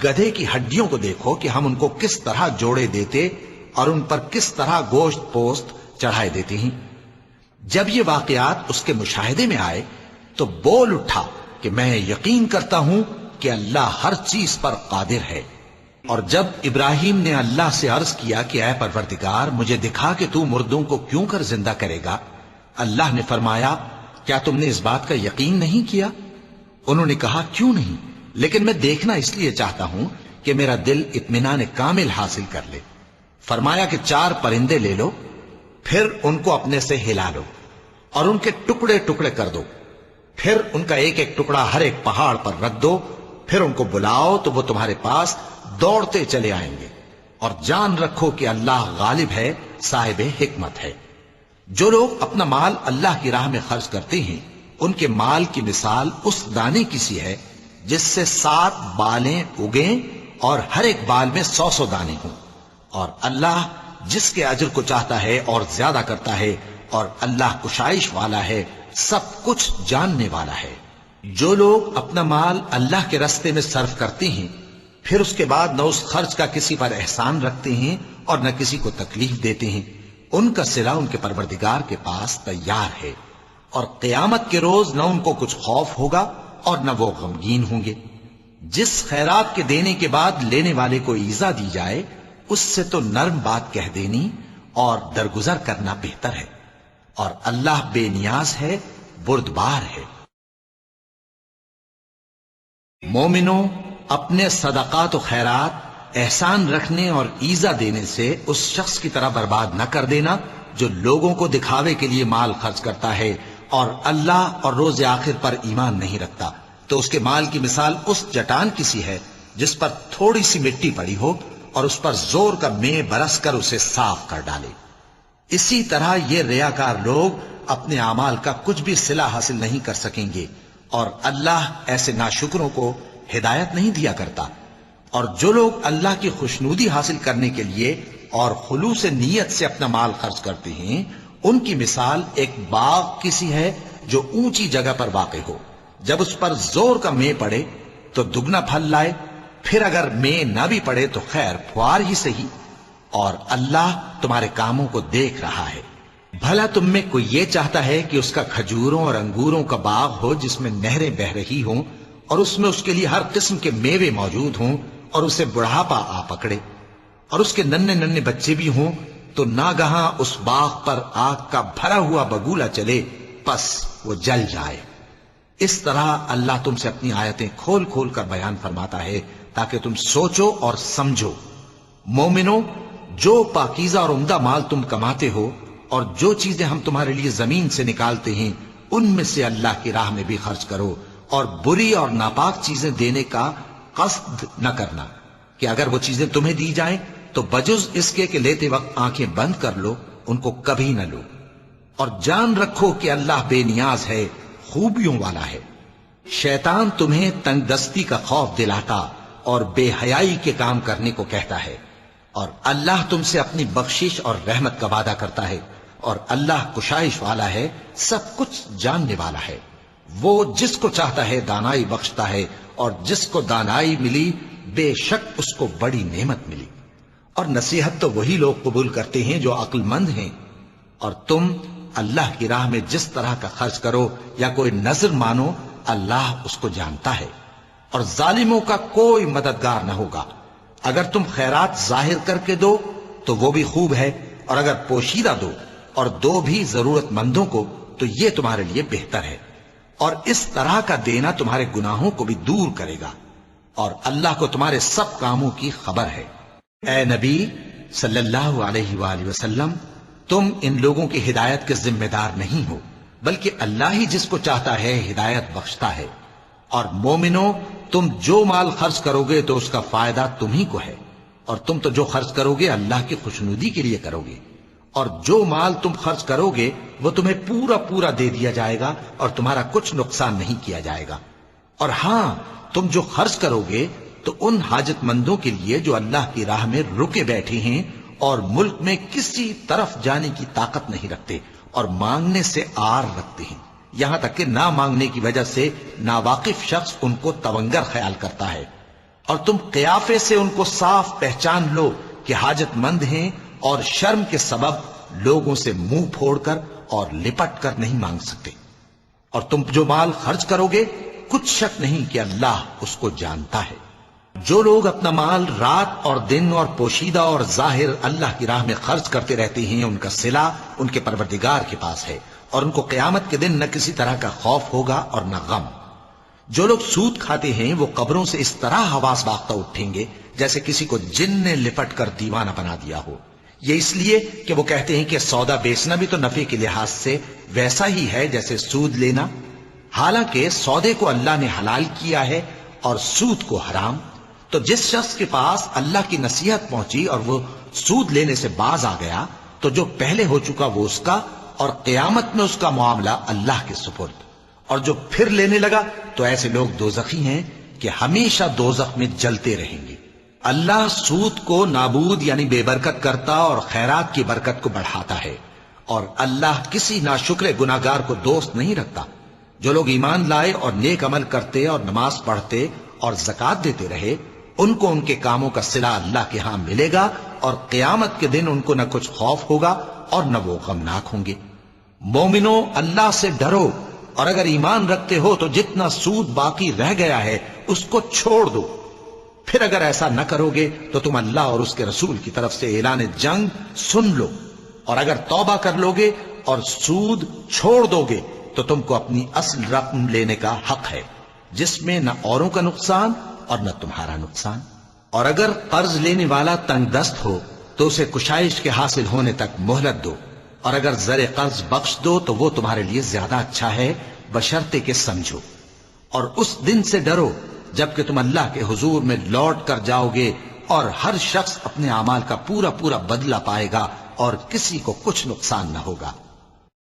گدھے کی ہڈیوں کو دیکھو کہ ہم ان کو کس طرح جوڑے دیتے اور ان پر کس طرح گوشت پوست چڑھائے دیتے ہیں۔ جب یہ واقعات اس کے مشاہدے میں آئے تو بول اٹھا کہ میں یقین کرتا ہوں کہ اللہ ہر چیز پر قادر ہے۔ اور جب ابراہیم نے اللہ سے عرض کیا کہ اے پروردگار مجھے دکھا کہ تو مردوں کو کیوں کر زندہ کرے گا، اللہ نے فرمایا کیا تم نے اس بات کا یقین نہیں کیا؟ انہوں نے کہا کیوں نہیں، لیکن میں دیکھنا اس لیے چاہتا ہوں کہ میرا دل اطمینان کامل حاصل کر لے۔ فرمایا کہ 4 پرندے لے لو، پھر ان کو اپنے سے ہلا لو اور ان کے ٹکڑے ٹکڑے کر دو، پھر ان کا ایک ایک ٹکڑا ہر ایک پہاڑ پر رکھ دو، پھر ان کو بلاؤ تو وہ تمہارے پاس دوڑتے چلے آئیں گے، اور جان رکھو کہ اللہ غالب ہے، صاحب حکمت ہے۔ جو لوگ اپنا مال اللہ کی راہ میں خرچ کرتے ہیں ان کے مال کی مثال اس دانے کی سی ہے جس سے 7 بالیں اگیں اور ہر ایک بال میں 100 دانے ہوں، اور اللہ جس کے اجر کو چاہتا ہے اور زیادہ کرتا ہے، اور اللہ کشائش والا ہے، سب کچھ جاننے والا ہے۔ جو لوگ اپنا مال اللہ کے راستے میں صرف کرتے ہیں پھر اس کے بعد نہ اس خرچ کا کسی پر احسان رکھتے ہیں اور نہ کسی کو تکلیف دیتے ہیں، ان کا صلہ ان کے پروردگار کے پاس تیار ہے، اور قیامت کے روز نہ ان کو کچھ خوف ہوگا اور نہ وہ غمگین ہوں گے۔ جس خیرات کے دینے کے بعد لینے والے کو ایذا دی جائے اس سے تو نرم بات کہہ دینی اور درگزر کرنا بہتر ہے، اور اللہ بے نیاز ہے، بردبار ہے۔ مومنوں، اپنے صدقات و خیرات احسان رکھنے اور ایذا دینے سے اس شخص کی طرح برباد نہ کر دینا جو لوگوں کو دکھاوے کے لیے مال خرچ کرتا ہے اور اللہ اور روز آخر پر ایمان نہیں رکھتا، تو اس کے مال کی مثال اس چٹان کی سی ہے جس پر تھوڑی سی مٹی پڑی ہو اور اس پر زور کا مے برس کر اسے صاف کر ڈالے۔ اسی طرح یہ ریاکار لوگ اپنے اعمال کا کچھ بھی صلہ حاصل نہیں کر سکیں گے، اور اللہ ایسے ناشکروں کو ہدایت نہیں دیا کرتا۔ اور جو لوگ اللہ کی خوشنودی حاصل کرنے کے لیے اور خلوص نیت سے اپنا مال خرچ کرتے ہیں ان کی مثال ایک باغ کی سی ہے جو اونچی جگہ پر واقع ہو، جب اس پر زور کا مے پڑے تو دگنا پھل لائے، پھر اگر مے نہ بھی پڑے تو خیر پھوار ہی صحیح، اور اللہ تمہارے کاموں کو دیکھ رہا ہے۔ بھلا تم میں کوئی یہ چاہتا ہے کہ اس کا کھجوروں اور انگوروں کا باغ ہو جس میں نہریں بہ رہی ہوں اور اس میں اس کے لیے ہر قسم کے میوے موجود ہوں، اور اسے بڑھاپا آ پکڑے اور اس کے ننھے ننھے بچے بھی ہوں، تو ناگہاں اس باغ پر آگ کا بھرا ہوا بگولا چلے، پس وہ جل جائے۔ اس طرح اللہ تم سے اپنی آیتیں کھول کھول کر بیان فرماتا ہے تاکہ تم سوچو اور سمجھو۔ مومنوں، جو پاکیزہ اور عمدہ مال تم کماتے ہو اور جو چیزیں ہم تمہارے لیے زمین سے نکالتے ہیں ان میں سے اللہ کی راہ میں بھی خرچ کرو، اور بری اور ناپاک چیزیں دینے کا قصد نہ کرنا کہ اگر وہ چیزیں تمہیں دی جائیں تو بجز اس کے کہ لیتے وقت آنکھیں بند کر لو ان کو کبھی نہ لو، اور جان رکھو کہ اللہ بے نیاز ہے، خوبیوں والا ہے۔ شیطان تمہیں تنگ دستی کا خوف دلاتا اور بے حیائی کے کام کرنے کو کہتا ہے، اور اللہ تم سے اپنی بخشش اور رحمت کا وعدہ کرتا ہے، اور اللہ کشائش والا ہے، سب کچھ جاننے والا ہے۔ وہ جس کو چاہتا ہے دانائی بخشتا ہے، اور جس کو دانائی ملی بے شک اس کو بڑی نعمت ملی۔ اور نصیحت تو وہی لوگ قبول کرتے ہیں جو عقل مند ہیں، اور تم اللہ کی راہ میں جس طرح کا خرچ کرو یا کوئی نذر مانو اللہ اس کو جانتا ہے، اور ظالموں کا کوئی مددگار نہ ہوگا۔ اگر تم خیرات ظاہر کر کے دو تو وہ بھی خوب ہے، اور اگر پوشیدہ دو اور دو بھی ضرورت مندوں کو تو یہ تمہارے لیے بہتر ہے، اور اس طرح کا دینا تمہارے گناہوں کو بھی دور کرے گا، اور اللہ کو تمہارے سب کاموں کی خبر ہے۔ اے نبی صلی اللہ علیہ وآلہ وسلم، تم ان لوگوں کی ہدایت کے ذمہ دار نہیں ہو، بلکہ اللہ ہی جس کو چاہتا ہے ہدایت بخشتا ہے۔ اور مومنو، تم جو مال خرچ کرو گے تو اس کا فائدہ تمہیں کو ہے، اور تم تو جو خرچ کرو گے اللہ کی خوشنودی کے لیے کرو گے، اور جو مال تم خرچ کرو گے وہ تمہیں پورا پورا دے دیا جائے گا، اور تمہارا کچھ نقصان نہیں کیا جائے گا۔ اور ہاں، تم جو خرچ کرو گے تو ان حاجت مندوں کے لیے جو اللہ کی راہ میں رکے بیٹھے ہیں اور ملک میں کسی طرف جانے کی طاقت نہیں رکھتے اور مانگنے سے آر رکھتے ہیں، یہاں تک کہ نہ مانگنے کی وجہ سے ناواقف شخص ان کو تونگر خیال کرتا ہے، اور تم قیافے سے ان کو صاف پہچان لو کہ حاجت مند ہیں، اور شرم کے سبب لوگوں سے منہ پھوڑ کر اور لپٹ کر نہیں مانگ سکتے۔ اور تم جو مال خرچ کرو گے کچھ شک نہیں کہ اللہ اس کو جانتا ہے۔ جو لوگ اپنا مال رات اور دن اور پوشیدہ اور ظاہر اللہ کی راہ میں خرچ کرتے رہتے ہیں، ان کا صلہ ان کے پروردگار کے پاس ہے، اور ان کو قیامت کے دن نہ کسی طرح کا خوف ہوگا اور نہ غم۔ جو لوگ سود کھاتے ہیں وہ قبروں سے اس طرح حواس باختہ اٹھیں گے جیسے کسی کو جن نے لپٹ کر دیوانہ بنا دیا ہو، یہ اس لیے کہ وہ کہتے ہیں کہ سودا بیچنا بھی تو نفع کے لحاظ سے ویسا ہی ہے جیسے سود لینا، حالانکہ سودے کو اللہ نے حلال کیا ہے اور سود کو حرام۔ تو جس شخص کے پاس اللہ کی نصیحت پہنچی اور وہ سود لینے سے باز آ گیا تو جو پہلے ہو چکا وہ اس کا، اور قیامت میں اس کا معاملہ اللہ کے سپرد۔ اور جو پھر لینے لگا تو ایسے لوگ دوزخی ہیں کہ ہمیشہ دوزخ میں جلتے رہیں گے۔ اللہ سود کو نابود یعنی بے برکت کرتا اور خیرات کی برکت کو بڑھاتا ہے، اور اللہ کسی ناشکر گناہگار کو دوست نہیں رکھتا۔ جو لوگ ایمان لائے اور نیک عمل کرتے اور نماز پڑھتے اور زکوٰۃ دیتے رہے، ان کو ان کے کاموں کا صلہ اللہ کے ہاں ملے گا، اور قیامت کے دن ان کو نہ کچھ خوف ہوگا اور نہ وہ غمناک ہوں گے۔ مومنو، اللہ سے ڈرو، اور اگر ایمان رکھتے ہو تو جتنا سود باقی رہ گیا ہے اس کو چھوڑ دو۔ پھر اگر ایسا نہ کرو گے تو تم اللہ اور اس کے رسول کی طرف سے اعلان جنگ سن لو، اور اگر توبہ کر لو گے اور سود چھوڑ دو گے تو تم کو اپنی اصل رقم لینے کا حق ہے، جس میں نہ اوروں کا نقصان اور نہ تمہارا نقصان۔ اور اگر قرض لینے والا تنگ دست ہو تو اسے کشائش کے حاصل ہونے تک مہلت دو، اور اگر زر قرض بخش دو تو وہ تمہارے لیے زیادہ اچھا ہے، بشرطے کہ سمجھو۔ اور اس دن سے ڈرو جبکہ تم اللہ کے حضور میں لوٹ کر جاؤ گے، اور ہر شخص اپنے اعمال کا پورا پورا بدلہ پائے گا، اور کسی کو کچھ نقصان نہ ہوگا۔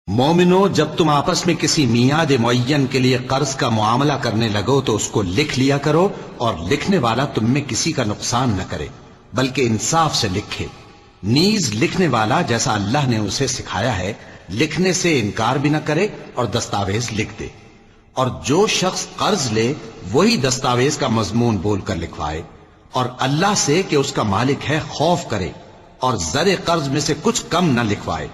مومنو، جب تم آپس میں کسی میعاد معین کے لیے قرض کا معاملہ کرنے لگو تو اس کو لکھ لیا کرو، اور لکھنے والا تم میں کسی کا نقصان نہ کرے بلکہ انصاف سے لکھے۔ نیز لکھنے والا جیسا اللہ نے اسے سکھایا ہے لکھنے سے انکار بھی نہ کرے اور دستاویز لکھ دے، اور جو شخص قرض لے وہی دستاویز کا مضمون بول کر لکھوائے، اور اللہ سے کہ اس کا مالک ہے خوف کرے، اور زر قرض میں سے کچھ کم نہ لکھوائے۔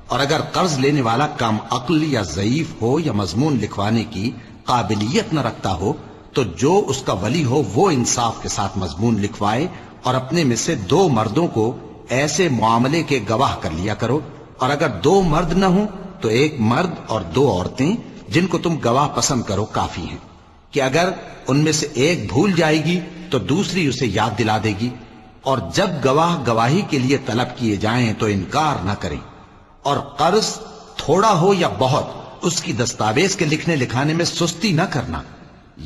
اور اگر قرض لینے والا کم عقل یا ضعیف ہو یا مضمون لکھوانے کی قابلیت نہ رکھتا ہو تو جو اس کا ولی ہو وہ انصاف کے ساتھ مضمون لکھوائے، اور اپنے میں سے 2 مردوں کو ایسے معاملے کے گواہ کر لیا کرو، اور اگر 2 مرد نہ ہوں تو 1 مرد اور 2 عورتیں جن کو تم گواہ پسند کرو کافی ہیں، کہ اگر ان میں سے ایک بھول جائے گی تو دوسری اسے یاد دلا دے گی، اور جب گواہ گواہی کے لیے طلب کیے جائیں تو انکار نہ کریں۔ اور قرض تھوڑا ہو یا بہت اس کی دستاویز کے لکھنے لکھانے میں سستی نہ کرنا،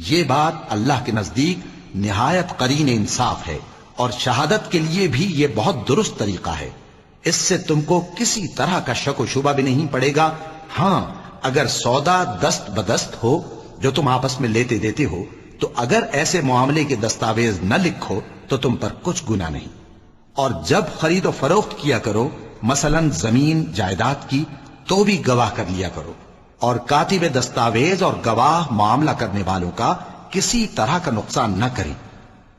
یہ بات اللہ کے نزدیک نہایت قرین انصاف ہے، اور شہادت کے لیے بھی یہ بہت درست طریقہ ہے۔ اس سے تم کو کسی طرح کا شک و شبہ بھی نہیں پڑے گا۔ ہاں، اگر سودا دست بدست ہو جو تم آپس میں لیتے دیتے ہو تو اگر ایسے معاملے کے دستاویز نہ لکھو تو تم پر کچھ گناہ نہیں۔ اور جب خرید و فروخت کیا کرو، مثلا زمین جائیداد کی، تو بھی گواہ کر لیا کرو، اور کاتب دستاویز اور گواہ معاملہ کرنے والوں کا کسی طرح کا نقصان نہ کریں۔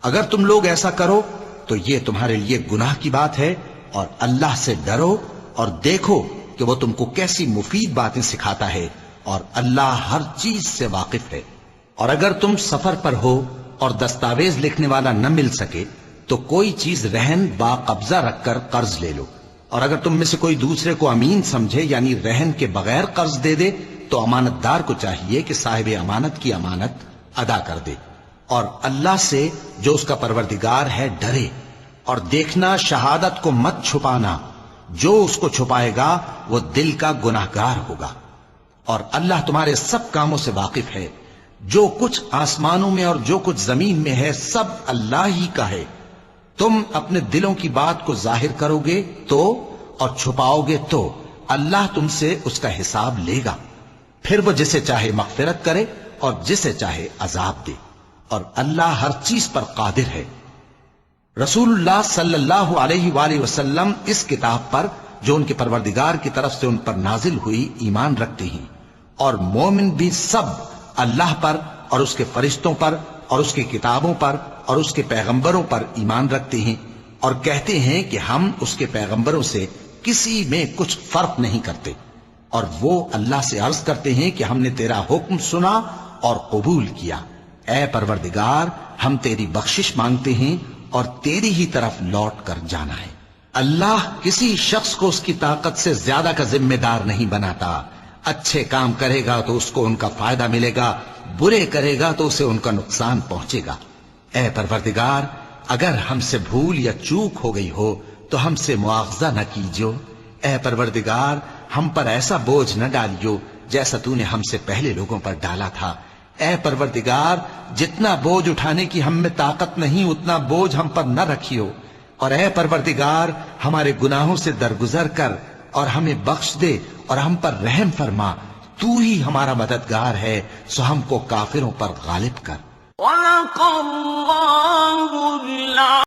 اگر تم لوگ ایسا کرو تو یہ تمہارے لیے گناہ کی بات ہے، اور اللہ سے ڈرو اور دیکھو کہ وہ تم کو کیسی مفید باتیں سکھاتا ہے، اور اللہ ہر چیز سے واقف ہے۔ اور اگر تم سفر پر ہو اور دستاویز لکھنے والا نہ مل سکے تو کوئی چیز رہن با قبضہ رکھ کر قرض لے لو، اور اگر تم میں سے کوئی دوسرے کو امین سمجھے یعنی رہن کے بغیر قرض دے دے تو امانت دار کو چاہیے کہ صاحب امانت کی امانت ادا کر دے، اور اللہ سے جو اس کا پروردگار ہے ڈرے، اور دیکھنا شہادت کو مت چھپانا، جو اس کو چھپائے گا وہ دل کا گناہگار ہوگا، اور اللہ تمہارے سب کاموں سے واقف ہے، جو کچھ آسمانوں میں اور جو کچھ زمین میں ہے سب اللہ ہی کا ہے۔ تم اپنے دلوں کی بات کو ظاہر کرو گے تو اور چھپاؤ گے تو اللہ تم سے اس کا حساب لے گا، پھر وہ جسے چاہے مغفرت کرے اور جسے چاہے عذاب دے، اور اللہ ہر چیز پر قادر ہے۔ رسول اللہ صلی اللہ علیہ وآلہ وسلم اس کتاب پر جو ان کے پروردگار کی طرف سے ان پر نازل ہوئی ایمان رکھتے ہیں، اور مومن بھی سب اللہ پر اور اس کے فرشتوں پر اور اس کی کتابوں پر اور اس کے پیغمبروں پر ایمان رکھتے ہیں، اور کہتے ہیں کہ ہم اس کے پیغمبروں سے کسی میں کچھ فرق نہیں کرتے، اور وہ اللہ سے عرض کرتے ہیں کہ ہم نے تیرا حکم سنا اور قبول کیا، اے پروردگار ہم تیری بخشش مانگتے ہیں اور تیری ہی طرف لوٹ کر جانا ہے۔ اللہ کسی شخص کو اس کی طاقت سے زیادہ کا ذمہ دار نہیں بناتا، اچھے کام کرے گا تو اس کو ان کا فائدہ ملے گا، برے کرے گا تو اسے ان کا نقصان پہنچے گا۔ اے پروردگار اگر ہم سے بھول یا چوک ہو گئی ہو تو ہم سے مواخذہ نہ کیجو، اے پروردگار ہم پر ایسا بوجھ نہ ڈالیو جیسا تو نے ہم سے پہلے لوگوں پر ڈالا تھا، اے پروردگار جتنا بوجھ اٹھانے کی ہم میں طاقت نہیں اتنا بوجھ ہم پر نہ رکھیو، اور اے پروردگار ہمارے گناہوں سے درگزر کر اور ہمیں بخش دے اور ہم پر رحم فرما، تو ہی ہمارا مددگار ہے، سو ہم کو کافروں پر غالب کر۔ صدق اللہ العظیم۔